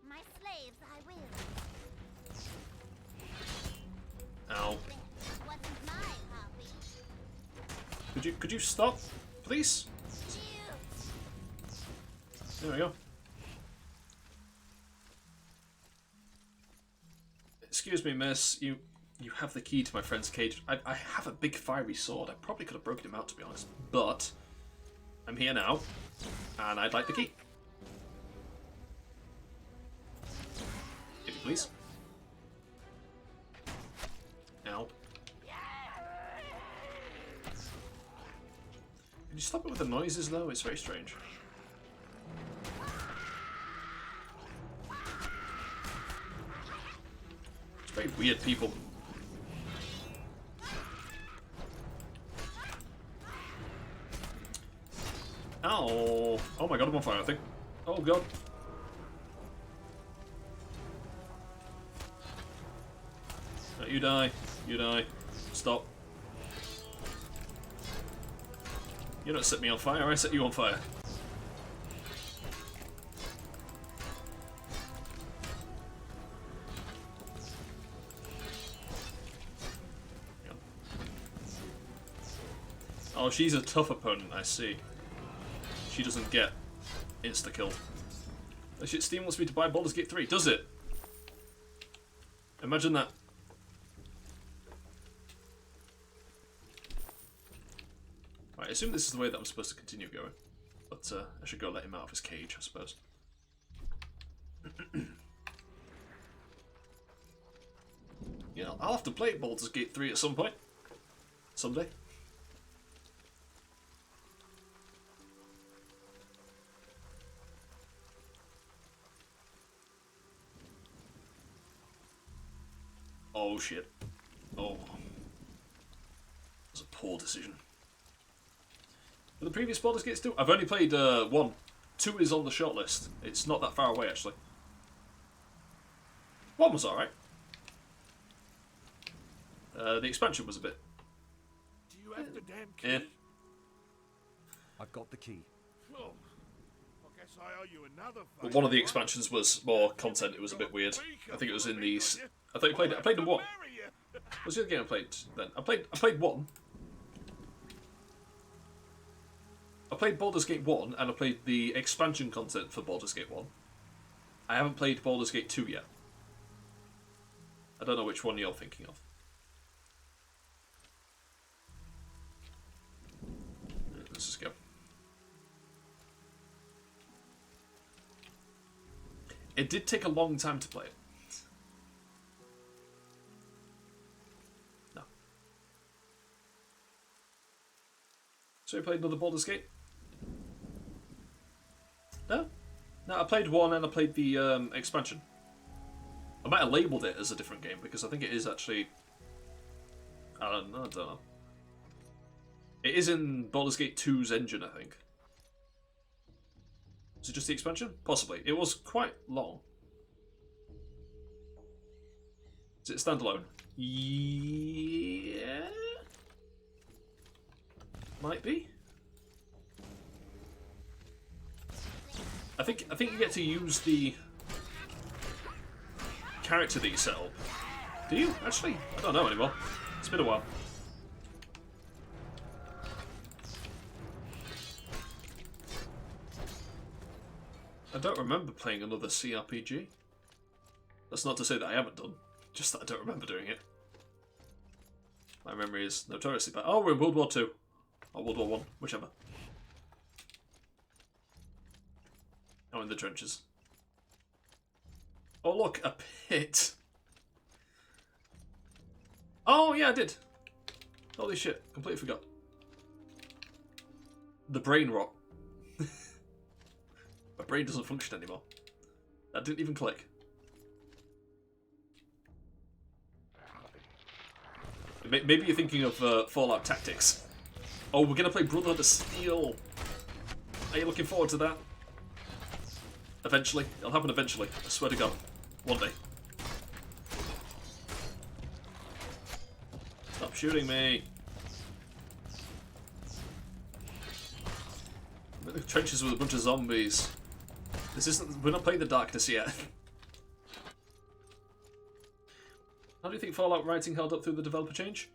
My slaves, I will. Ow. Wasn't my hobby. Could you stop, please? There we go. Excuse me, miss. You have the key to my friend's cage. I have a big fiery sword. I probably could have broken him out, to be honest. But I'm here now, and I'd like the key. If you please. Ow. Can you stop it with the noises, though? It's very strange. It's very weird people. Ow! Oh my god, I'm on fire, I think. Oh god. No, you die. You die. Stop. You don't set me on fire, I set you on fire. Oh, she's a tough opponent, I see. She doesn't get insta-killed. Oh shit, Steam wants me to buy Baldur's Gate 3. Does it? Imagine that. Right, I assume this is the way that I'm supposed to continue going. But I should go let him out of his cage, I suppose. Yeah, I'll have to play Baldur's Gate 3 at some point. Someday. Oh shit. Oh. That was a poor decision. For the previous Baldur's Gates 2, I've only played 1. 2 is on the shortlist. It's not that far away, actually. 1 was alright. The expansion was a bit... Do you have the damn key? eh. I've got the key. Oh, I guess I owe you another But one of the expansions was more content. It was a bit weird. I think it was in these... I thought you played it. I played them 1. What's the other game I played then? I played 1. I played Baldur's Gate 1 and I played the expansion content for Baldur's Gate 1. I haven't played Baldur's Gate 2 yet. I don't know which one you're thinking of. Let's just go. It did take a long time to play it. No. So you played another Baldur's Gate? No? No, I played 1 and I played the expansion. I might have labelled it as a different game because I think it is actually... I don't know. It is in Baldur's Gate 2's engine, I think. Is it just the expansion? Possibly. It was quite long. Is it standalone? Yeah. Might be. I think you get to use the character that you set up. Do you? Actually, I don't know anymore. It's been a while. I don't remember playing another CRPG. That's not to say that I haven't done, just that I don't remember doing it. My memory is notoriously bad. Oh, we're in World War II. Or World War One, whichever. Oh, in the trenches. Oh, look, a pit. Oh, yeah, I did. Holy shit, completely forgot. The brain rot. My brain doesn't function anymore. That didn't even click. Maybe you're thinking of Fallout Tactics. Oh, we're going to play Brotherhood of Steel. Are you looking forward to that? Eventually. It'll happen eventually. I swear to God. One day. Stop shooting me. I'm in the trenches with a bunch of zombies. This isn't... We're not playing the darkness yet. How do you think Fallout writing held up through the developer change?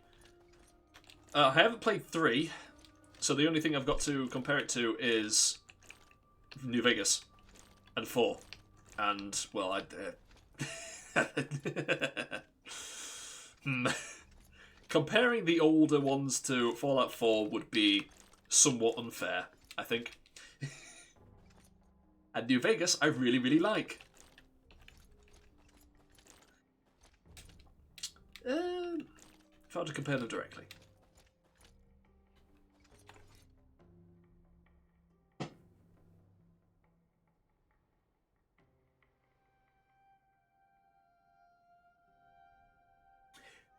I haven't played 3, so the only thing I've got to compare it to is New Vegas and 4. And, well, comparing the older ones to Fallout 4 would be somewhat unfair, I think. And New Vegas, I really, really like. If I were to compare them directly.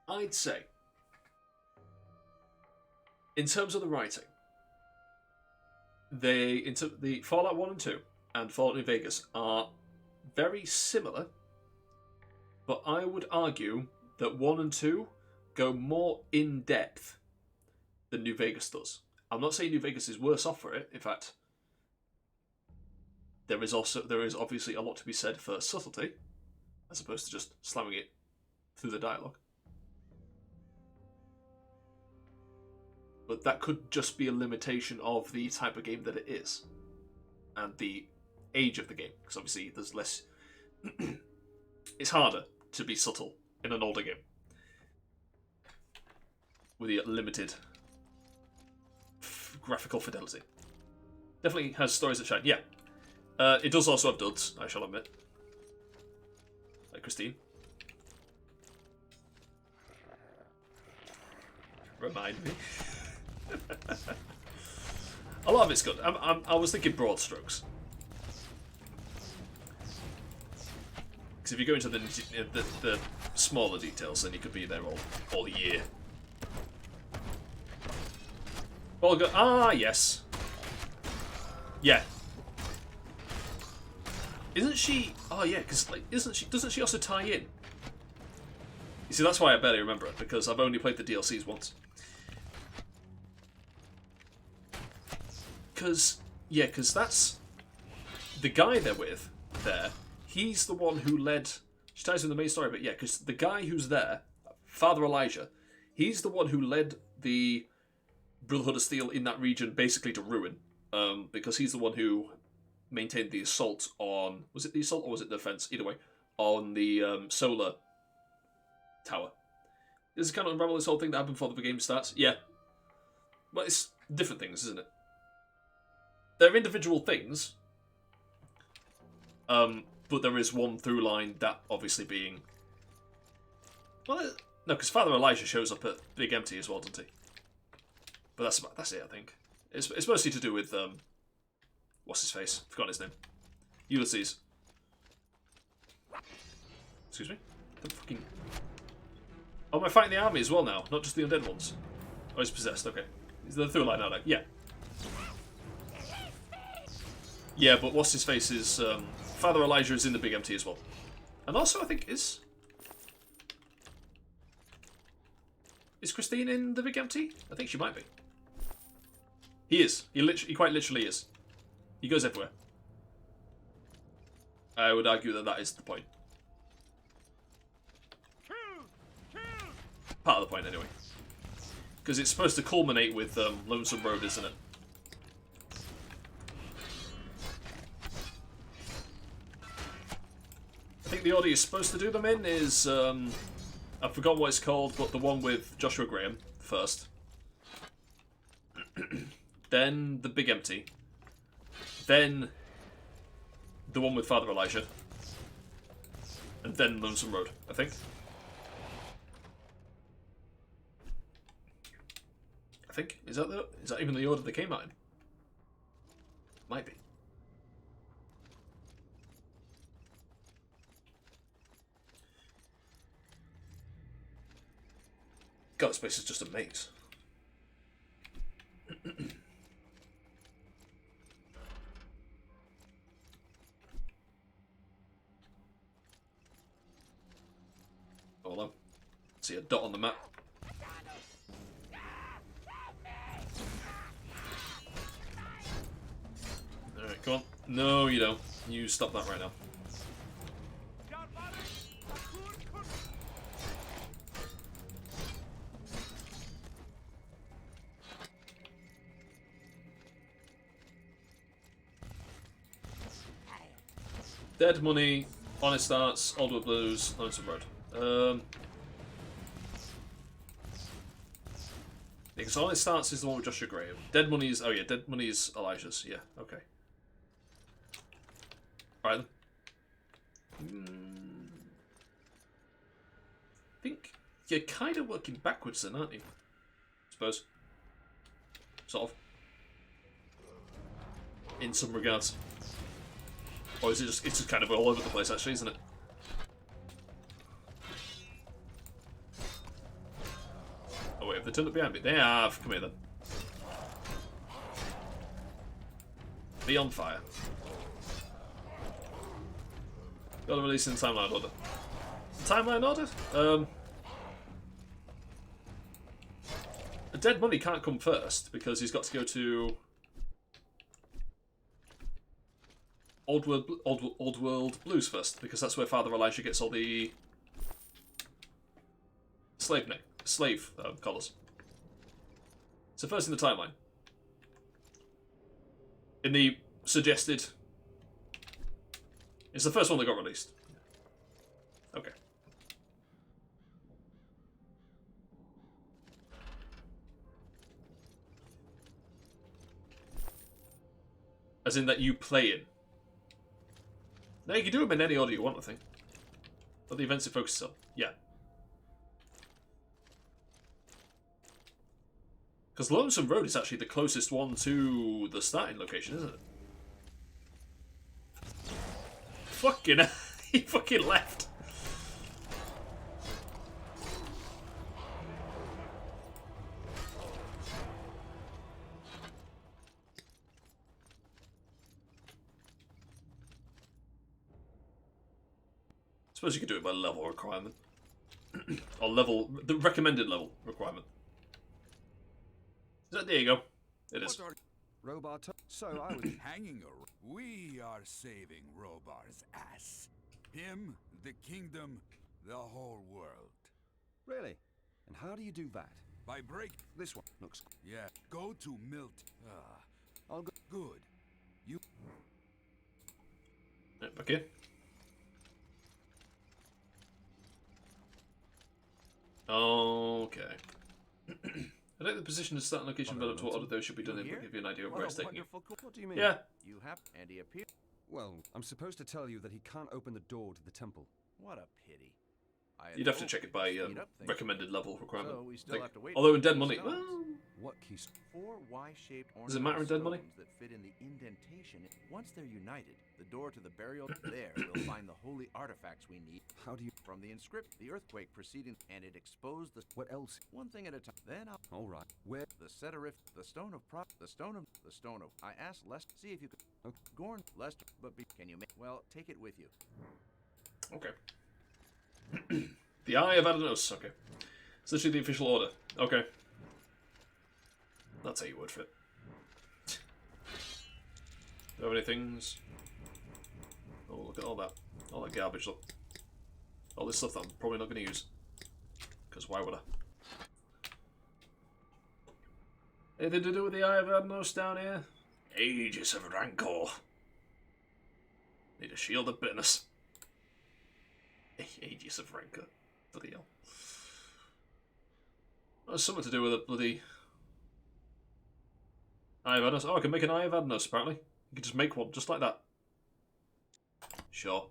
I'd say, in terms of the writing, the Fallout 1 and 2 and Fallout New Vegas are very similar, but I would argue that 1 and 2 go more in depth than New Vegas does. I'm not saying New Vegas is worse off for it. In fact, there is obviously a lot to be said for subtlety, as opposed to just slamming it through the dialogue. But that could just be a limitation of the type of game that it is. And the age of the game. Because obviously there's less... it's harder to be subtle in an older game. With the limited graphical fidelity. Definitely has stories that shine. Yeah. It does also have duds, I shall admit. Like Christine. Remind me. A lot of it's good. I was thinking broad strokes. Because if you go into the smaller details, then you could be there all year. Olga, yes. Yeah. Isn't she? Oh yeah, because like, doesn't she also tie in? You see, that's why I barely remember it, because I've only played the DLCs once. Because that's the guy they're with there. He's the one who led. She ties in the main story, but yeah, because the guy who's there, Father Elijah, he's the one who led the Brotherhood of Steel in that region basically to ruin. Because he's the one who maintained the assault on... Was it the assault or was it the defense? Either way. On the solar tower. This is kind of unravel this whole thing that happened before the game starts. Yeah. Well, it's different things, isn't it? They're individual things. But there is one through line, that obviously being... Well, no, because Father Elijah shows up at Big Empty as well, doesn't he? But that's it, I think. It's mostly to do with what's his face? Forgotten his name. Ulysses. Excuse me. The fucking. Oh, am I fighting the army as well now? Not just the undead ones. Oh, he's possessed. Okay. He's the through line now. Yeah. Yeah, but what's his face is Father Elijah is in the Big Empty as well, and also I think is Christine in the Big Empty? I think she might be. He is. He quite literally is. He goes everywhere. I would argue that that is the point. Part of the point, anyway. Because it's supposed to culminate with Lonesome Road, isn't it? I think the order you're supposed to do them in is... I forgot what it's called, but the one with Joshua Graham first. Then the Big Empty. Then the one with Father Elijah. And then Lonesome Road, I think. Is that even the order they came out in? Might be. God, this place is just a maze. Hold on. See a dot on the map. Alright, come on. No, you don't. You stop that right now. Dead Money, Honest Arts, Oldwood Blues, Lonesome Road. Because Honest Arts is the one with Joshua Graham. Dead Money's... Oh yeah, Dead Money's Elijah's. Yeah, okay. Alright then. I think you're kind of working backwards then, aren't you? I suppose. Sort of. In some regards. Or is it just... It's just kind of all over the place, actually, isn't it? Oh wait, have they turned up behind me? They have. Come here then. Be on fire. Gotta release in timeline order. Timeline order? The Dead Money can't come first because he's got to go to Old World Blues first, because that's where Father Elijah gets all the slave collars. It's the first in the timeline. In the suggested... It's the first one that got released. Okay. As in that you play in. Now you can do them in any order you want, I think. But the events it focuses on. Yeah. Because Lonesome Road is actually the closest one to the starting location, isn't it? Fucking he fucking left. Suppose you could do it by level requirement. Or level, the recommended level requirement. There you go. It is. Robar. So I was Hanging a... We are saving Robar's ass. Him, the kingdom, the whole world. really. And how do you do that? By break... This one looks. Yeah, go to Milt. I'll go. Good. You... Right, back here. Okay. I think the position of starting location developed what order those should be done in, but give you an idea of where it's taking you. What do you mean? Yeah. You have, and he appeared. Well, I'm supposed to tell you that he can't open the door to the temple. What a pity. I had You'd have to hoped check it by speed up things. recommended level requirement. So we still Like, have to wait although for in Dead the Money, stones. well, What keys? 4 Y-shaped Does it matter in Dead Money? stones that fit in the indentation. Once they're united, the door to the burial there will find the holy artifacts we need. How do you? From the inscript, the earthquake preceding, and it exposed the What else? one thing at a time. Then I'll All right. Where? the Setariff, the stone of the stone of. I asked Lester, see if you could. Okay. Gorn, Lester, but can you make? Well, take it with you. okay. The Eye of Adanos, okay. It's literally the official order. Okay. I'll take your word for it. Do you have any things? Oh, look at all that. All that garbage, look. All this stuff that I'm probably not going to use. Because why would I? Anything to do with the Eye of Adanos down here? Aegis of Rancor. Need a shield of bitterness. Aegis of Rancor. Bloody hell. That's something to do with a bloody Eye of Adanos. Oh, I can make an Eye of Adanos, apparently. You can just make one, just like that. Sure.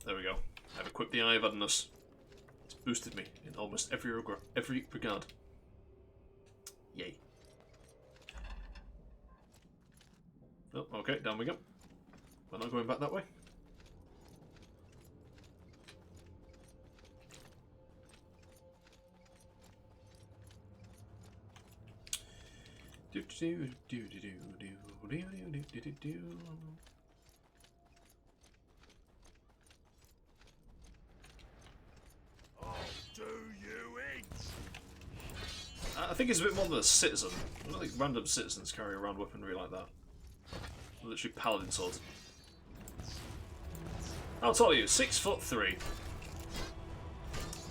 There we go. I've equipped the Eye of Adanos. It's boosted me in almost every regard. Yay. Oh, okay, down we go. We're not going back that way. Do do do do do do do do do do. Do you eat? I think it's a bit more than a citizen. I don't think random citizens carry around weaponry like that. Literally paladin swords. How tall are you? 6'3".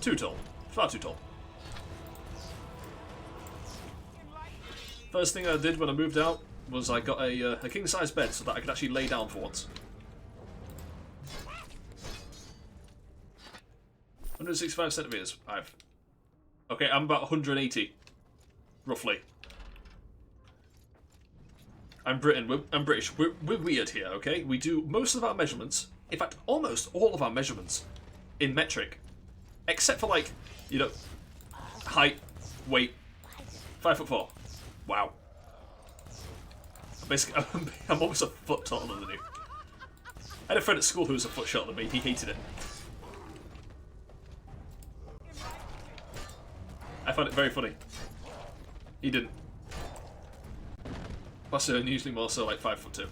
Too tall. Far too tall. First thing I did when I moved out was I got a king-size bed so that I could actually lay down for once. 165 centimeters. Okay, I'm about 180, roughly. I'm British. We're weird here, okay? We do most of our measurements, in fact, almost all of our measurements, in metric, except for like, you know, height, weight. 5'4". Wow. Basically, I'm almost a foot taller than you. I had a friend at school who was a foot shorter than me. He hated it. I found it very funny. He didn't. Plus, I'm usually more so like 5'2".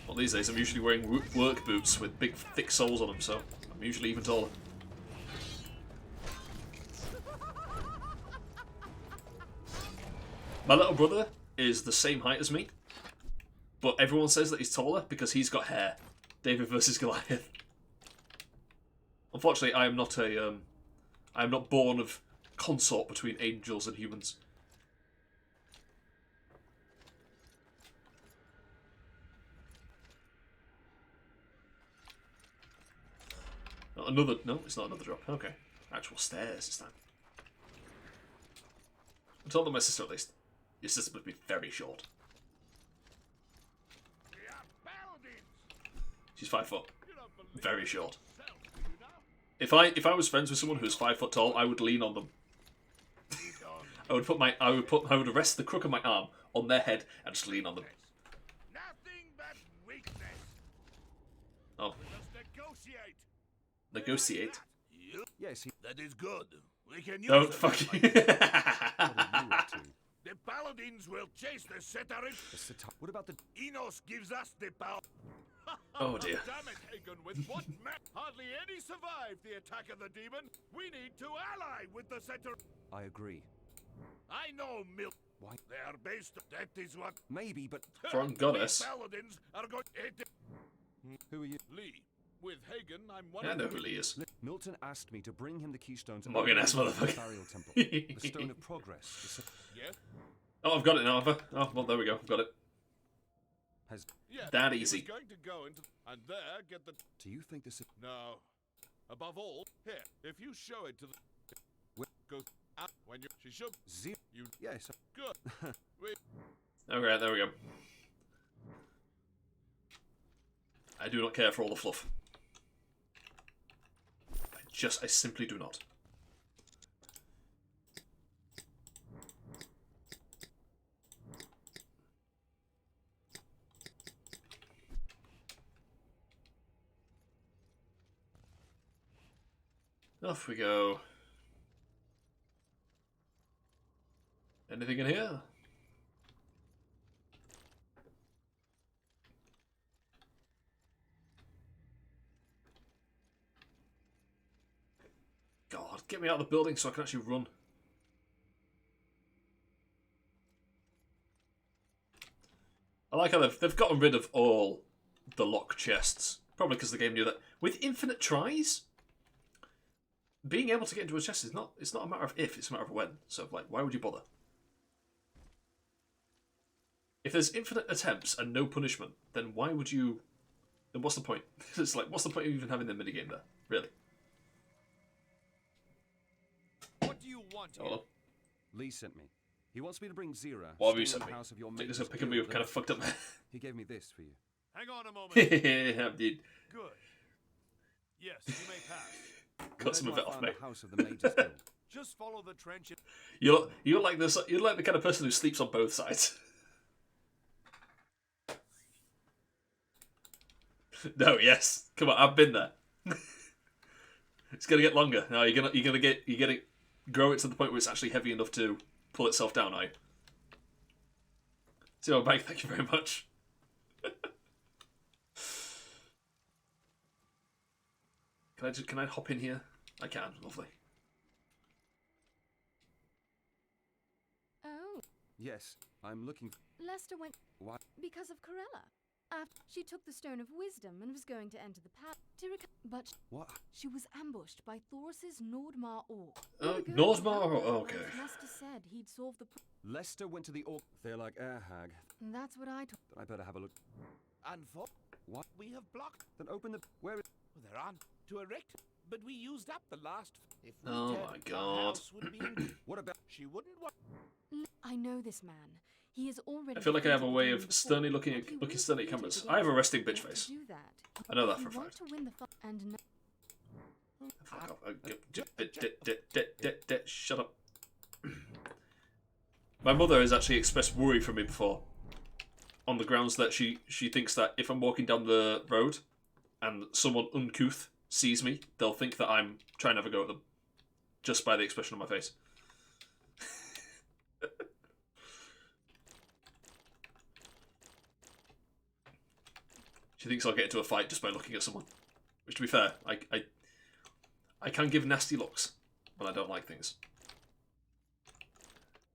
Well, these days I'm usually wearing work boots with big, thick soles on them, so I'm usually even taller. My little brother is the same height as me, but everyone says that he's taller because he's got hair. David versus Goliath. Unfortunately, I am not born of consort between angels and humans. Another... No, it's not another drop. Okay. Actual stairs this time. I told them my sister at least. Your sister must be very short. She's 5 foot. Very short. If I was friends with someone who was 5 foot tall, I would lean on them. I would rest the crook of my arm on their head and just lean on them. Nothing but weakness. Oh. Negotiate. Negotiate? Yes, he... That is good. We can use Don't it. fucking... The paladins will chase the Setariff. What about the... Enos gives us the power. Oh dear. Damn it, Hagen, with what map? Hardly any survived the attack of the demon. We need to ally with the Setariff. I agree. I know, Mil. Why? They are based. That is what. Maybe, but... From Goddess. We paladins are going to hit it. Who are you? Lee. With Hagen, I'm one Yeah, I of know the... who Lee is. Milton asked me to bring him the keystone to Morgan ass the motherfucker. burial temple. The stone of progress. Yeah? Oh, I've got it now, have I? Oh, well, there we go. I've got it. Has... Yeah. That he easy. was going to go into... And there, get the... Do you think this is... No. Above all, here, if you show it to the... Go out when you... She should... You... Yes. Good. Okay, there we go. I do not care for all the fluff. I simply do not. Off we go. Anything in here? God, get me out of the building so I can actually run. I like how they've gotten rid of all the lock chests. Probably because the game knew that with infinite tries, being able to get into a chest is not, it's not a matter of if, it's a matter of when. So, like, why would you bother? If there's infinite attempts and no punishment, then why would you... Then what's the point? It's like, what's the point of even having the minigame there? Really? What do you want here? Hold on. Lee sent me. He wants me to bring Zira. What have you stay in sent the me? house of your I think there's a mage's pick of me guild, kind of fucked up. He gave me this for you. Hang on a moment. Yeah, dude. Good. Yes, you may pass. Got some of Where it do I off find me. the house of the mage's guild? Just follow the trench. You're like this. You're like the kind of person who sleeps on both sides. No, yes. Come on, I've been there. It's gonna get longer. No, you're gonna grow it to the point where it's actually heavy enough to pull itself down. Are you? Zero bag, thank you very much. Can I hop in here? I can. Lovely. Oh, Yes, I'm looking... Lester went What? because of Corella. After she took the Stone of Wisdom and was going to enter the palace but What? she was ambushed by Thoris's Nordmar Orc. Nordmar Orc, okay. Lester said he'd solve the Lester went to the orc. They're like air hag. That's what I told. I better have a look. And for What? we have blocked. Then open the... Where is... They're on to erect, but we used up the last. If we Oh did, my our God. house would be in... What about... She wouldn't want. I know this man. He is already. I feel like I have a way defeated of the demon sternly before, looking but he looking will sternly at defeat cameras. it I have a again. resting You bitch have to face. do that. I know that If for a you want fact. to win the fight and no. Fuck off. Shut up. My mother has actually expressed worry for me before, on the grounds that she thinks that if I'm walking down the road and someone uncouth sees me, they'll think that I'm trying to have a go at them, just by the expression on my face. She thinks I'll get into a fight just by looking at someone. Which, to be fair, I can give nasty looks when I don't like things.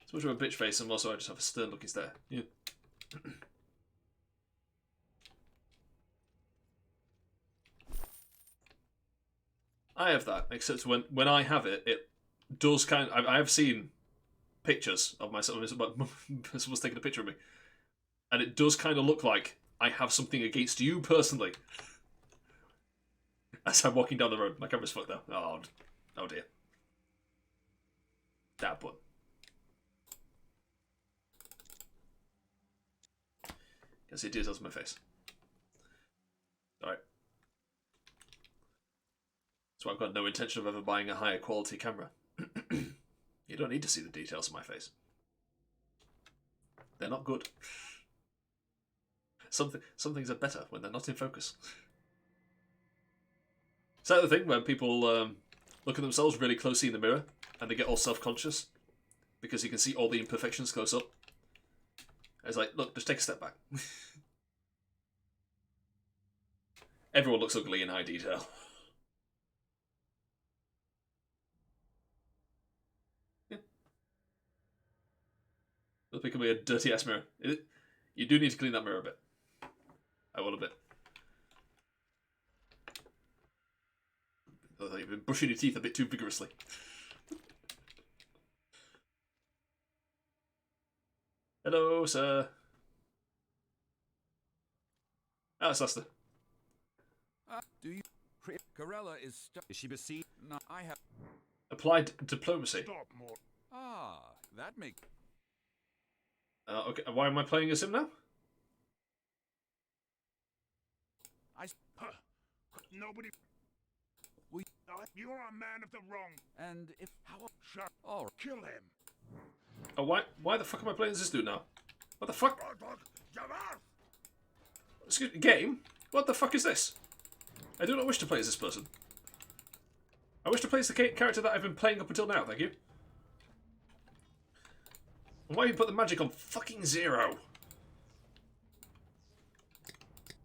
So much of a bitch face, and also I just have a stern looking stare. Yeah. I have that, except when I have it, it does kind of... I have seen pictures of myself. Someone's taking a picture of me. And it does kind of look like I have something against you personally. As I'm walking down the road. My camera's fucked now. Oh dear. That button. Can see details on my face. Alright. So I've got no intention of ever buying a higher quality camera. You don't need to see the details on my face. They're not good. Some things are better when they're not in focus. Is that the thing when people look at themselves really closely in the mirror and they get all self-conscious because you can see all the imperfections close up? It's like, look, just take a step back. Everyone looks ugly in high detail. Yeah. It's becoming a dirty ass mirror. You do need to clean that mirror a bit. I will a bit. You've been brushing your teeth a bit too vigorously. Hello, sir. Ah, it's Lester. Do you... Corella is stuck. Is she besieged? No, I have... Applied diplomacy. Stop more. Ah, that makes... Okay, why am I playing as him now? Huh. Nobody. We... You're a man of the wrong. And if... How... Shut. All right. Kill him. Oh, why the fuck am I playing as this dude now? What the fuck? Excuse me, game? What the fuck is this? I do not wish to play as this person. I wish to play as the character that I've been playing up until now, thank you. And why have you put the magic on fucking 0?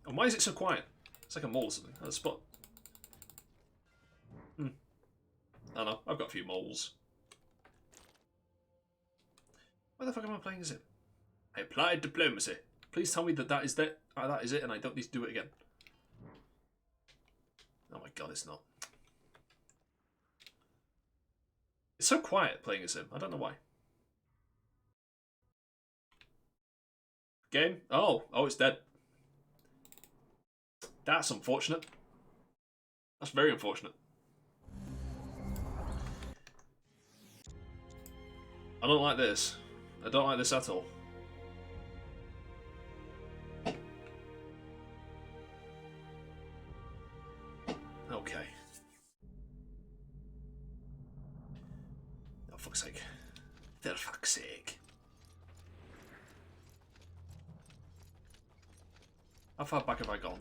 And why is it so quiet? It's like a mole or something. That's a spot. I don't know, I've got a few moles. Why the fuck am I playing as it? I applied diplomacy. Please tell me that that is it, and I don't need to do it again. Oh my god, it's not. It's so quiet playing as him. I don't know why. Game? Oh, it's dead. That's unfortunate. That's very unfortunate. I don't like this. I don't like this at all. Okay. Oh, fuck's sake. For fuck's sake. How far back have I gone?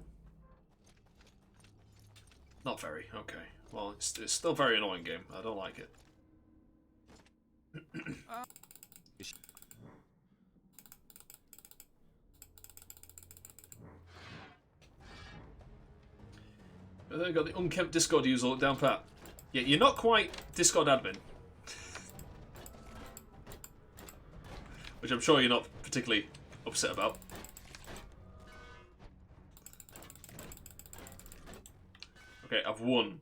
Not very. Okay. Well, it's still a very annoying game. I don't like it. And then I got the unkempt Discord user down pat. Yeah, you're not quite Discord admin. Which I'm sure you're not particularly upset about. Okay, I've won.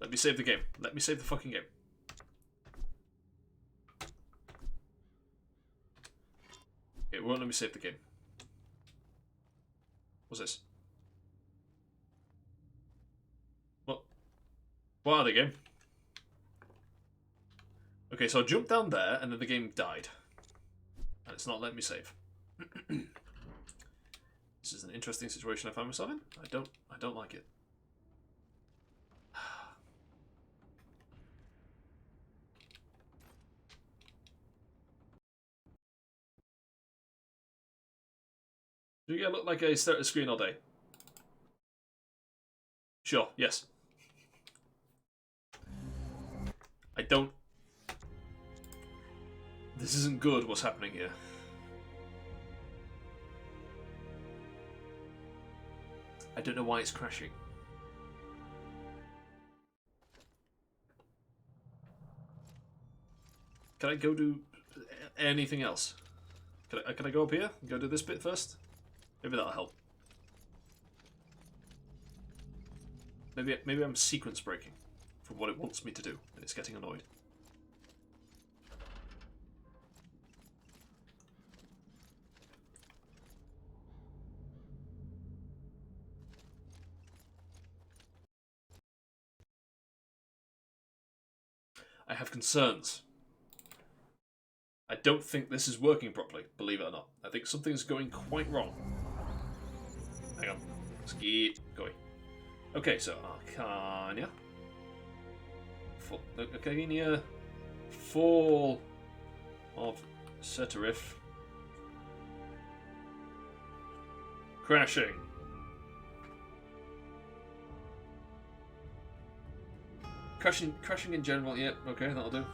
Let me save the game. Let me save the fucking game. It won't let me save the game. What's this? What are the game? Okay, so I jumped down there and then the game died. And it's not letting me save. This is an interesting situation I find myself in. I don't like it. Do I look like I stare at a screen all day? Sure, yes. I don't... This isn't good, what's happening here. I don't know why it's crashing. Can I go do anything else? Can I go up here and go do this bit first? Maybe that'll help. Maybe I'm sequence breaking from what it wants me to do, and it's getting annoyed. I have concerns. I don't think this is working properly, believe it or not. I think something's going quite wrong. Hang on. Ski. Go away. Okay, so ArcaniA. ArcaniA. Fall of Setariff. Crashing. Crashing in general, yeah, okay, that'll do.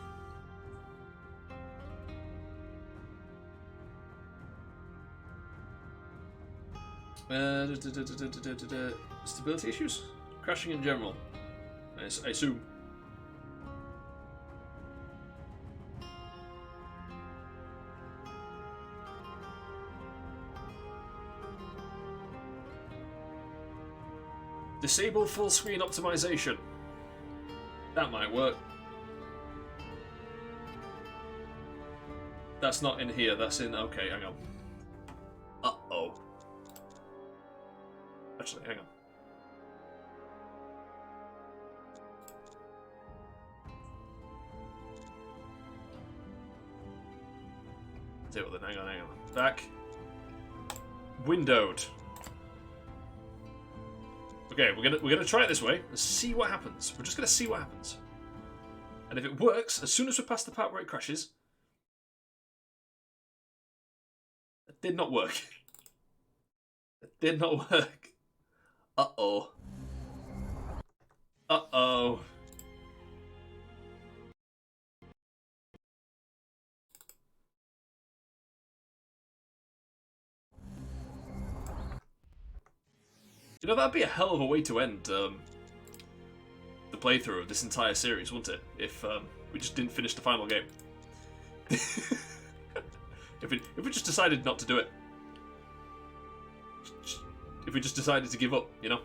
Stability issues? Crashing in general, I assume. Disable full screen optimization. That might work. That's not in here, that's in... Okay, hang on. Uh-oh. Actually, hang on. Tell you what then, hang on. Back. Windowed. Okay, we're gonna try it this way and see what happens. We're just gonna see what happens. And if it works, as soon as we're past the part where it crashes... It did not work. It did not work. Uh-oh. Uh-oh. You know, that'd be a hell of a way to end the playthrough of this entire series, wouldn't it? If we just didn't finish the final game. If we just decided not to do it. If we just decided to give up, you know?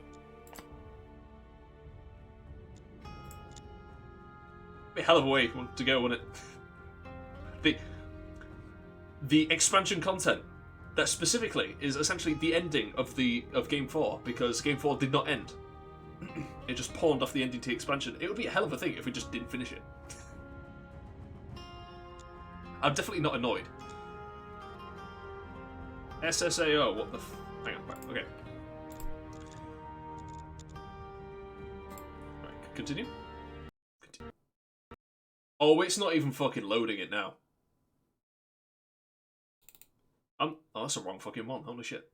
Be a hell of a way to go, wouldn't it? The expansion content that specifically is essentially the ending of Game 4, because Game 4 did not end. It just pawned off the ending to the expansion. It would be a hell of a thing if we just didn't finish it. I'm definitely not annoyed. SSAO, what the hang on, right, okay. Right, continue. Oh, it's not even fucking loading it now. Oh, that's the wrong fucking one. Holy shit.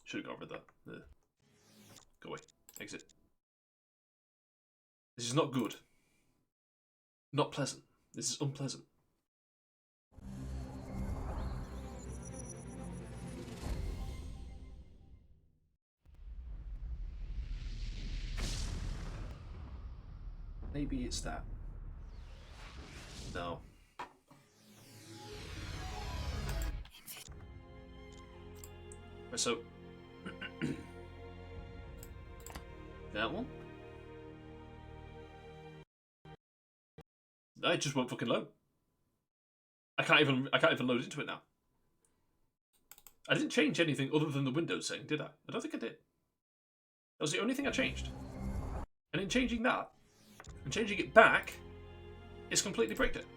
Should have got rid of that. Go away. Exit. This is not good. Not pleasant. This is unpleasant. Maybe it's that. No. Right, so that one. I just won't fucking load. I can't even load into it now. I didn't change anything other than the Windows thing, did I? I don't think I did. That was the only thing I changed. And in changing that, and changing it back, it's completely bricked it.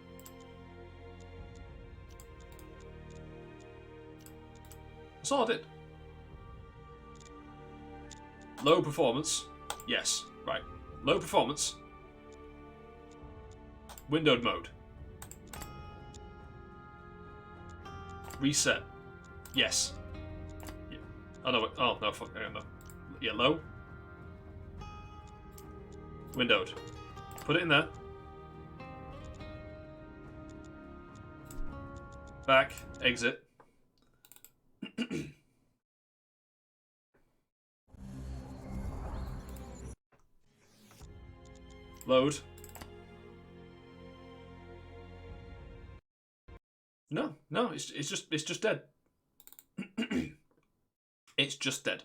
That's all I did. Low performance. Yes. Right. Low performance. Windowed mode. Reset. Yes. Yeah. Oh no. Oh no. Fuck. No. Yeah. Low. Windowed. Put it in there. Back. Exit. Load. No, it's just dead. It's just dead.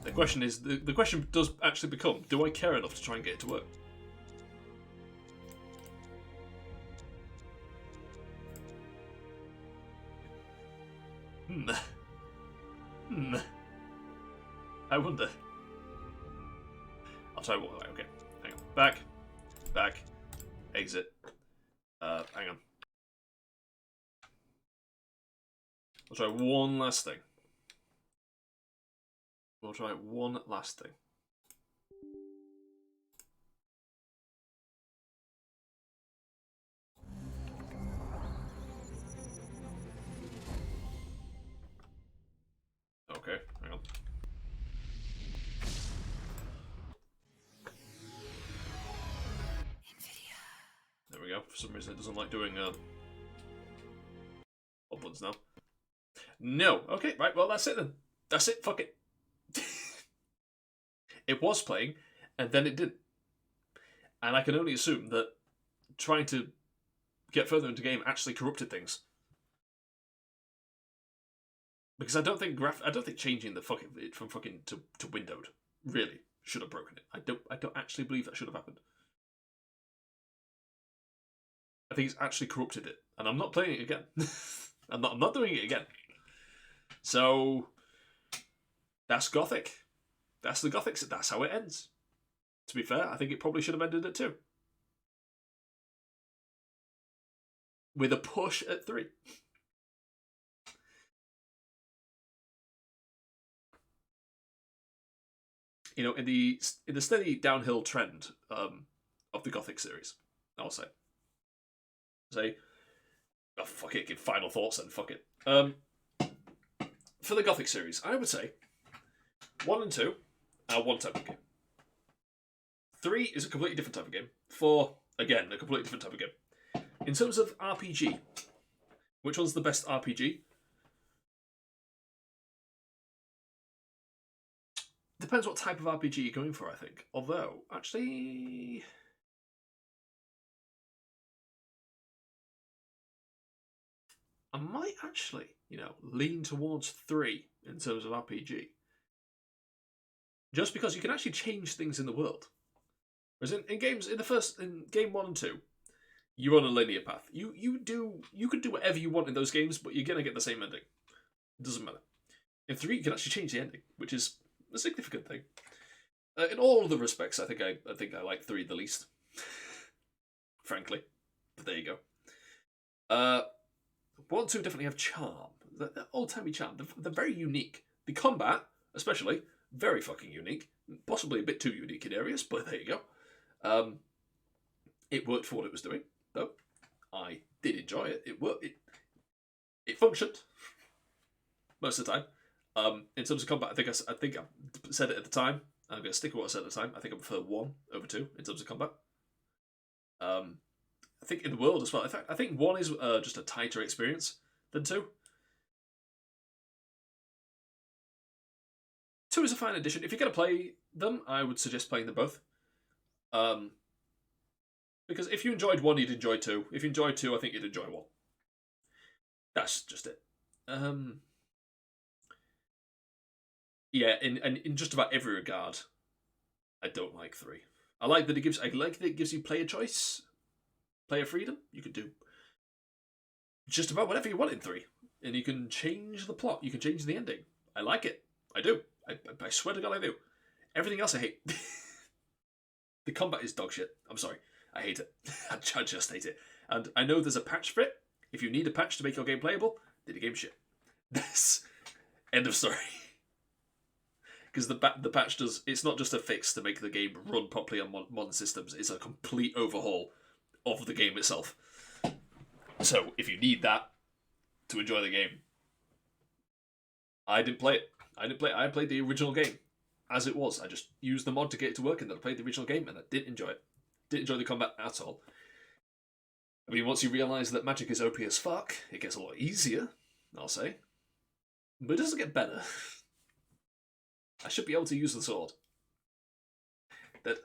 The question is, the question does actually become, do I care enough to try and get it to work? I wonder. I'll try one. Okay, hang on. Back, exit. Hang on. I'll try one last thing. We'll try one last thing. Okay, hang on. There we go. For some reason it doesn't like doing uploads now. No. Okay, right, well that's it then. That's it, fuck it. It was playing, and then it didn't. And I can only assume that trying to get further into the game actually corrupted things. Because I don't think changing the fucking it from fucking to windowed really should have broken it. I don't actually believe that should have happened. I think it's actually corrupted it, and I'm not playing it again. I'm not doing it again. So that's Gothic. That's the Gothic. That's how it ends. To be fair, I think it probably should have ended at 2. With a push at 3. You know, in the steady downhill trend of the Gothic series, I'll say. Oh, fuck it, give final thoughts then, fuck it. For the Gothic series, I would say 1 and 2 are one type of game. 3 is a completely different type of game. 4, again, a completely different type of game. In terms of RPG, which one's the best RPG? Depends what type of RPG you're going for, I think. Although, actually, I might actually, lean towards 3 in terms of RPG. Just because you can actually change things in the world. Whereas in games, in game 1 and 2, you're on a linear path. You can do whatever you want in those games, but you're gonna get the same ending. It doesn't matter. In 3, you can actually change the ending, which is a significant thing. In all other respects, I think I like 3 the least. Frankly. But there you go. 1 and 2 definitely have charm. The old-timey charm. They're very unique. The combat, especially, very fucking unique. Possibly a bit too unique in areas, but there you go. It worked for what it was doing, though. I did enjoy it. It worked. It functioned most of the time. In terms of combat, I think I said it at the time. I'm going to stick with what I said at the time. I think I prefer 1 over 2 in terms of combat. I think in the world as well. In fact, I think 1 is just a tighter experience than 2. 2 is a fine addition. If you're going to play them, I would suggest playing them both. Because if you enjoyed 1, you'd enjoy 2. If you enjoyed 2, I think you'd enjoy 1. That's just it. Yeah, in just about every regard, I don't like 3. I like that it gives you player choice, player freedom. You can do just about whatever you want in 3, and you can change the plot. You can change the ending. I like it. I do. I swear to God, I do. Everything else I hate. The combat is dog shit. I'm sorry. I hate it. I just hate it. And I know there's a patch for it. If you need a patch to make your game playable, then the game's shit. That's end of story. Because the patch does, it's not just a fix to make the game run properly on modern systems, it's a complete overhaul of the game itself. So if you need that to enjoy the game, I didn't play it. I played the original game as it was. I just used the mod to get it to work, and then I played the original game, and I didn't enjoy it. Didn't enjoy the combat at all. I mean, once you realise that magic is OP as fuck, it gets a lot easier, I'll say. But it doesn't get better. I should be able to use the sword. That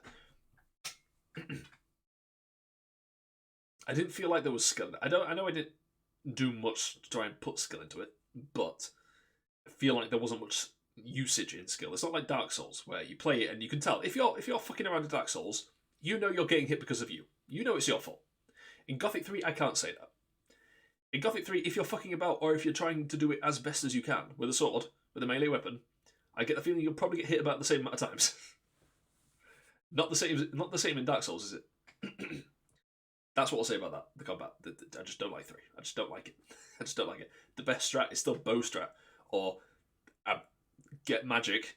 I didn't feel like there was skill. I know I didn't do much to try and put skill into it, but I feel like there wasn't much usage in skill. It's not like Dark Souls where you play it and you can tell if you're fucking around in Dark Souls, you know you're getting hit because of you. You know it's your fault. In Gothic 3, I can't say that. In Gothic 3, if you're fucking about or if you're trying to do it as best as you can with a sword, with a melee weapon, I get the feeling you'll probably get hit about the same amount of times. Not the same in Dark Souls, is it? That's what I'll say about that. The combat. I just don't like 3. I just don't like it. I just don't like it. The best strat is still bow strat, or get magic,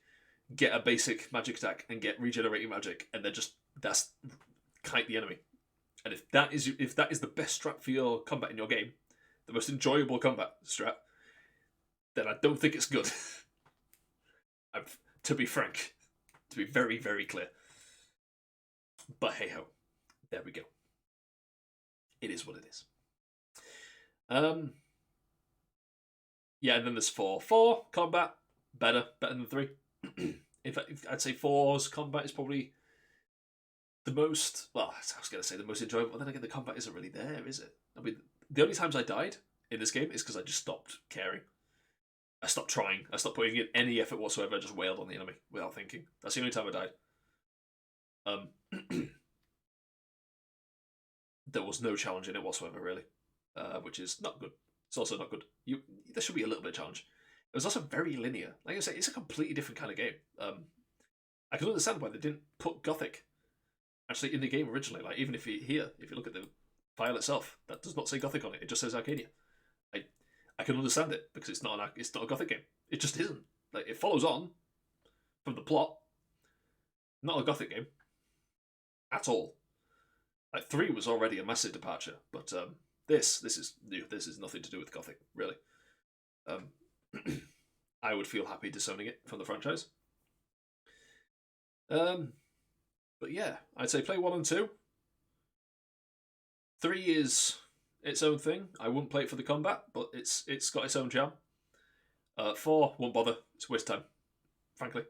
get a basic magic attack, and get regenerating magic, and that's kite the enemy. And if that is the best strat for your combat in your game, the most enjoyable combat strat, then I don't think it's good. To be frank, to be very, very clear. But hey ho, there we go. It is what it is. Yeah, and then there's 4. 4 combat better than 3. In fact, I'd say 4's combat is probably the most. Well, I was going to say the most enjoyable. But then again, the combat isn't really there, is it? I mean, the only times I died in this game is because I just stopped caring. I stopped trying. I stopped putting in any effort whatsoever. I just wailed on the enemy without thinking. That's the only time I died. There was no challenge in it whatsoever, really, which is not good. It's also not good. There should be a little bit of challenge. It was also very linear. Like I say, it's a completely different kind of game. I can understand why they didn't put Gothic actually in the game originally. Like even if you look at the file itself, that does not say Gothic on it. It just says ArcaniA. I can understand it because it's not a Gothic game. It just isn't. Like it follows on from the plot. Not a Gothic game at all. Like 3 was already a massive departure, but this is new. This is nothing to do with Gothic, really. I would feel happy disowning it from the franchise. But yeah, I'd say play 1 and 2. 3 is its own thing. I wouldn't play it for the combat, but it's got its own charm. 4 won't bother. It's a waste of time, frankly.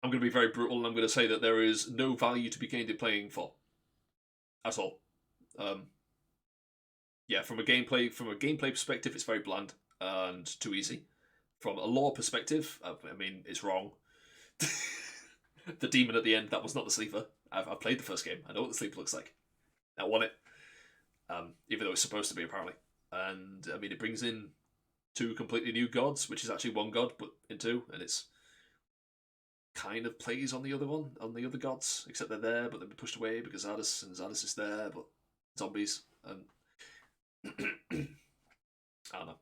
I'm going to be very brutal, and I'm going to say that there is no value to be gained in playing 4 at all. Yeah, from a gameplay perspective, it's very bland and too easy. From a lore perspective, I mean, it's wrong. The demon at the end, that was not the sleeper. I've played the first game. I know what the sleeper looks like. I want it, even though it's supposed to be apparently. And I mean, it brings in 2 completely new gods, which is actually 1 god, but in 2, and it's kind of plays on the other gods, except they're there, but they've been pushed away because Zardes is there, but zombies, and I don't know.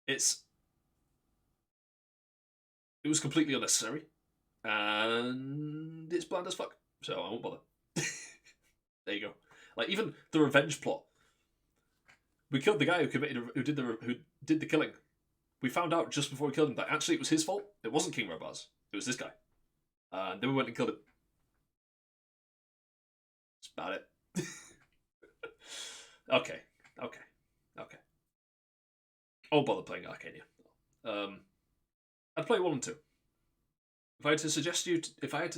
It was completely unnecessary, and it's bland as fuck, so I won't bother. There you go. Like, even the revenge plot. We killed the guy who did the killing. We found out just before we killed him that actually it was his fault. It wasn't King Robaz. It was this guy. And then we went and killed him. That's about it. Okay. I won't bother playing ArcaniA. I'd play 1 and 2. If I had to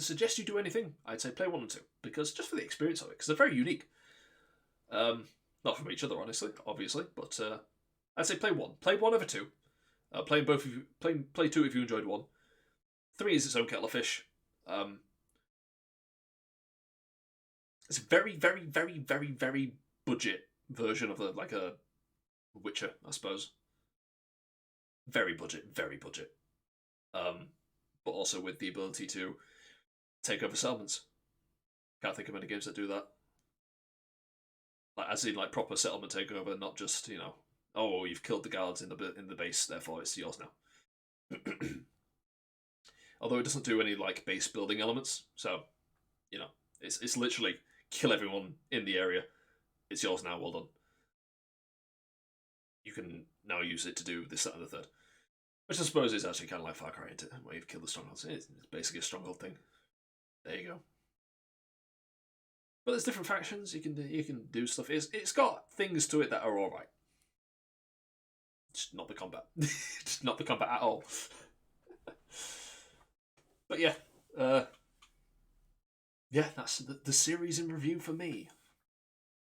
suggest you do anything, I'd say play 1 and 2, because just for the experience of it, because they're very unique. Not from each other, obviously, but I'd say play 1. Play 1 over 2. Play both of you. Play 2 if you enjoyed 1. 3 is its own kettle of fish. It's a very, very, very, very, very budget version of a Witcher, I suppose. Very budget. But also with the ability to take over settlements. Can't think of many games that do that. Like, as in, like, proper settlement takeover, not just, oh, you've killed the guards in the base, therefore it's yours now. Although it doesn't do any, like, base building elements, so, it's literally kill everyone in the area. It's yours now, well done. You can now use it to do this, that, and the third. Which I suppose is actually kind of like Far Cry, isn't it? Where you've killed the strongholds. It's basically a stronghold thing. There you go. But there's different factions. You can do stuff. It's got things to it that are all right. Just not the combat. Just not the combat at all. But yeah, that's the series in review for me.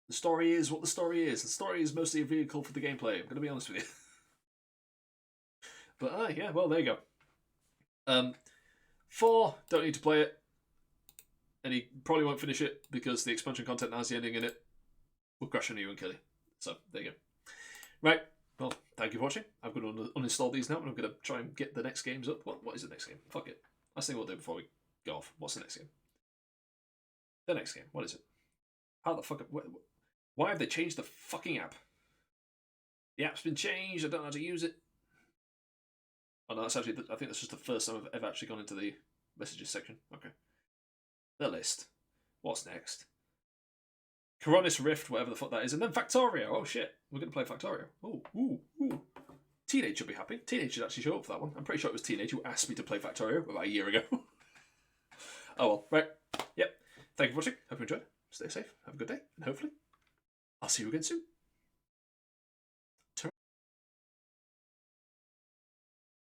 The story is what the story is. The story is mostly a vehicle for the gameplay. I'm going to be honest with you. But yeah, well, there you go. 4, don't need to play it. And he probably won't finish it because the expansion content has the ending in it. We'll crash on you and kill you. So, there you go. Right, well, thank you for watching. I'm going to uninstall these now, and I'm going to try and get the next games up. What is the next game? Fuck it. Last thing we'll do before we go off. What's the next game? The next game. What is it? How the fuck... Why have they changed the fucking app? The app's been changed. I don't know how to use it. Oh, no, that's actually... I think that's just the first time I've ever actually gone into the messages section. Okay. The list. What's next? Coronis Rift, whatever the fuck that is. And then Factorio. Oh, shit. We're going to play Factorio. Oh, ooh, ooh. Teenage should be happy. Teenage should actually show up for that one. I'm pretty sure it was Teenage who asked me to play Factorio about a year ago. Oh, well. Right. Yep. Thank you for watching. Hope you enjoyed. Stay safe. Have a good day. And hopefully, I'll see you again soon.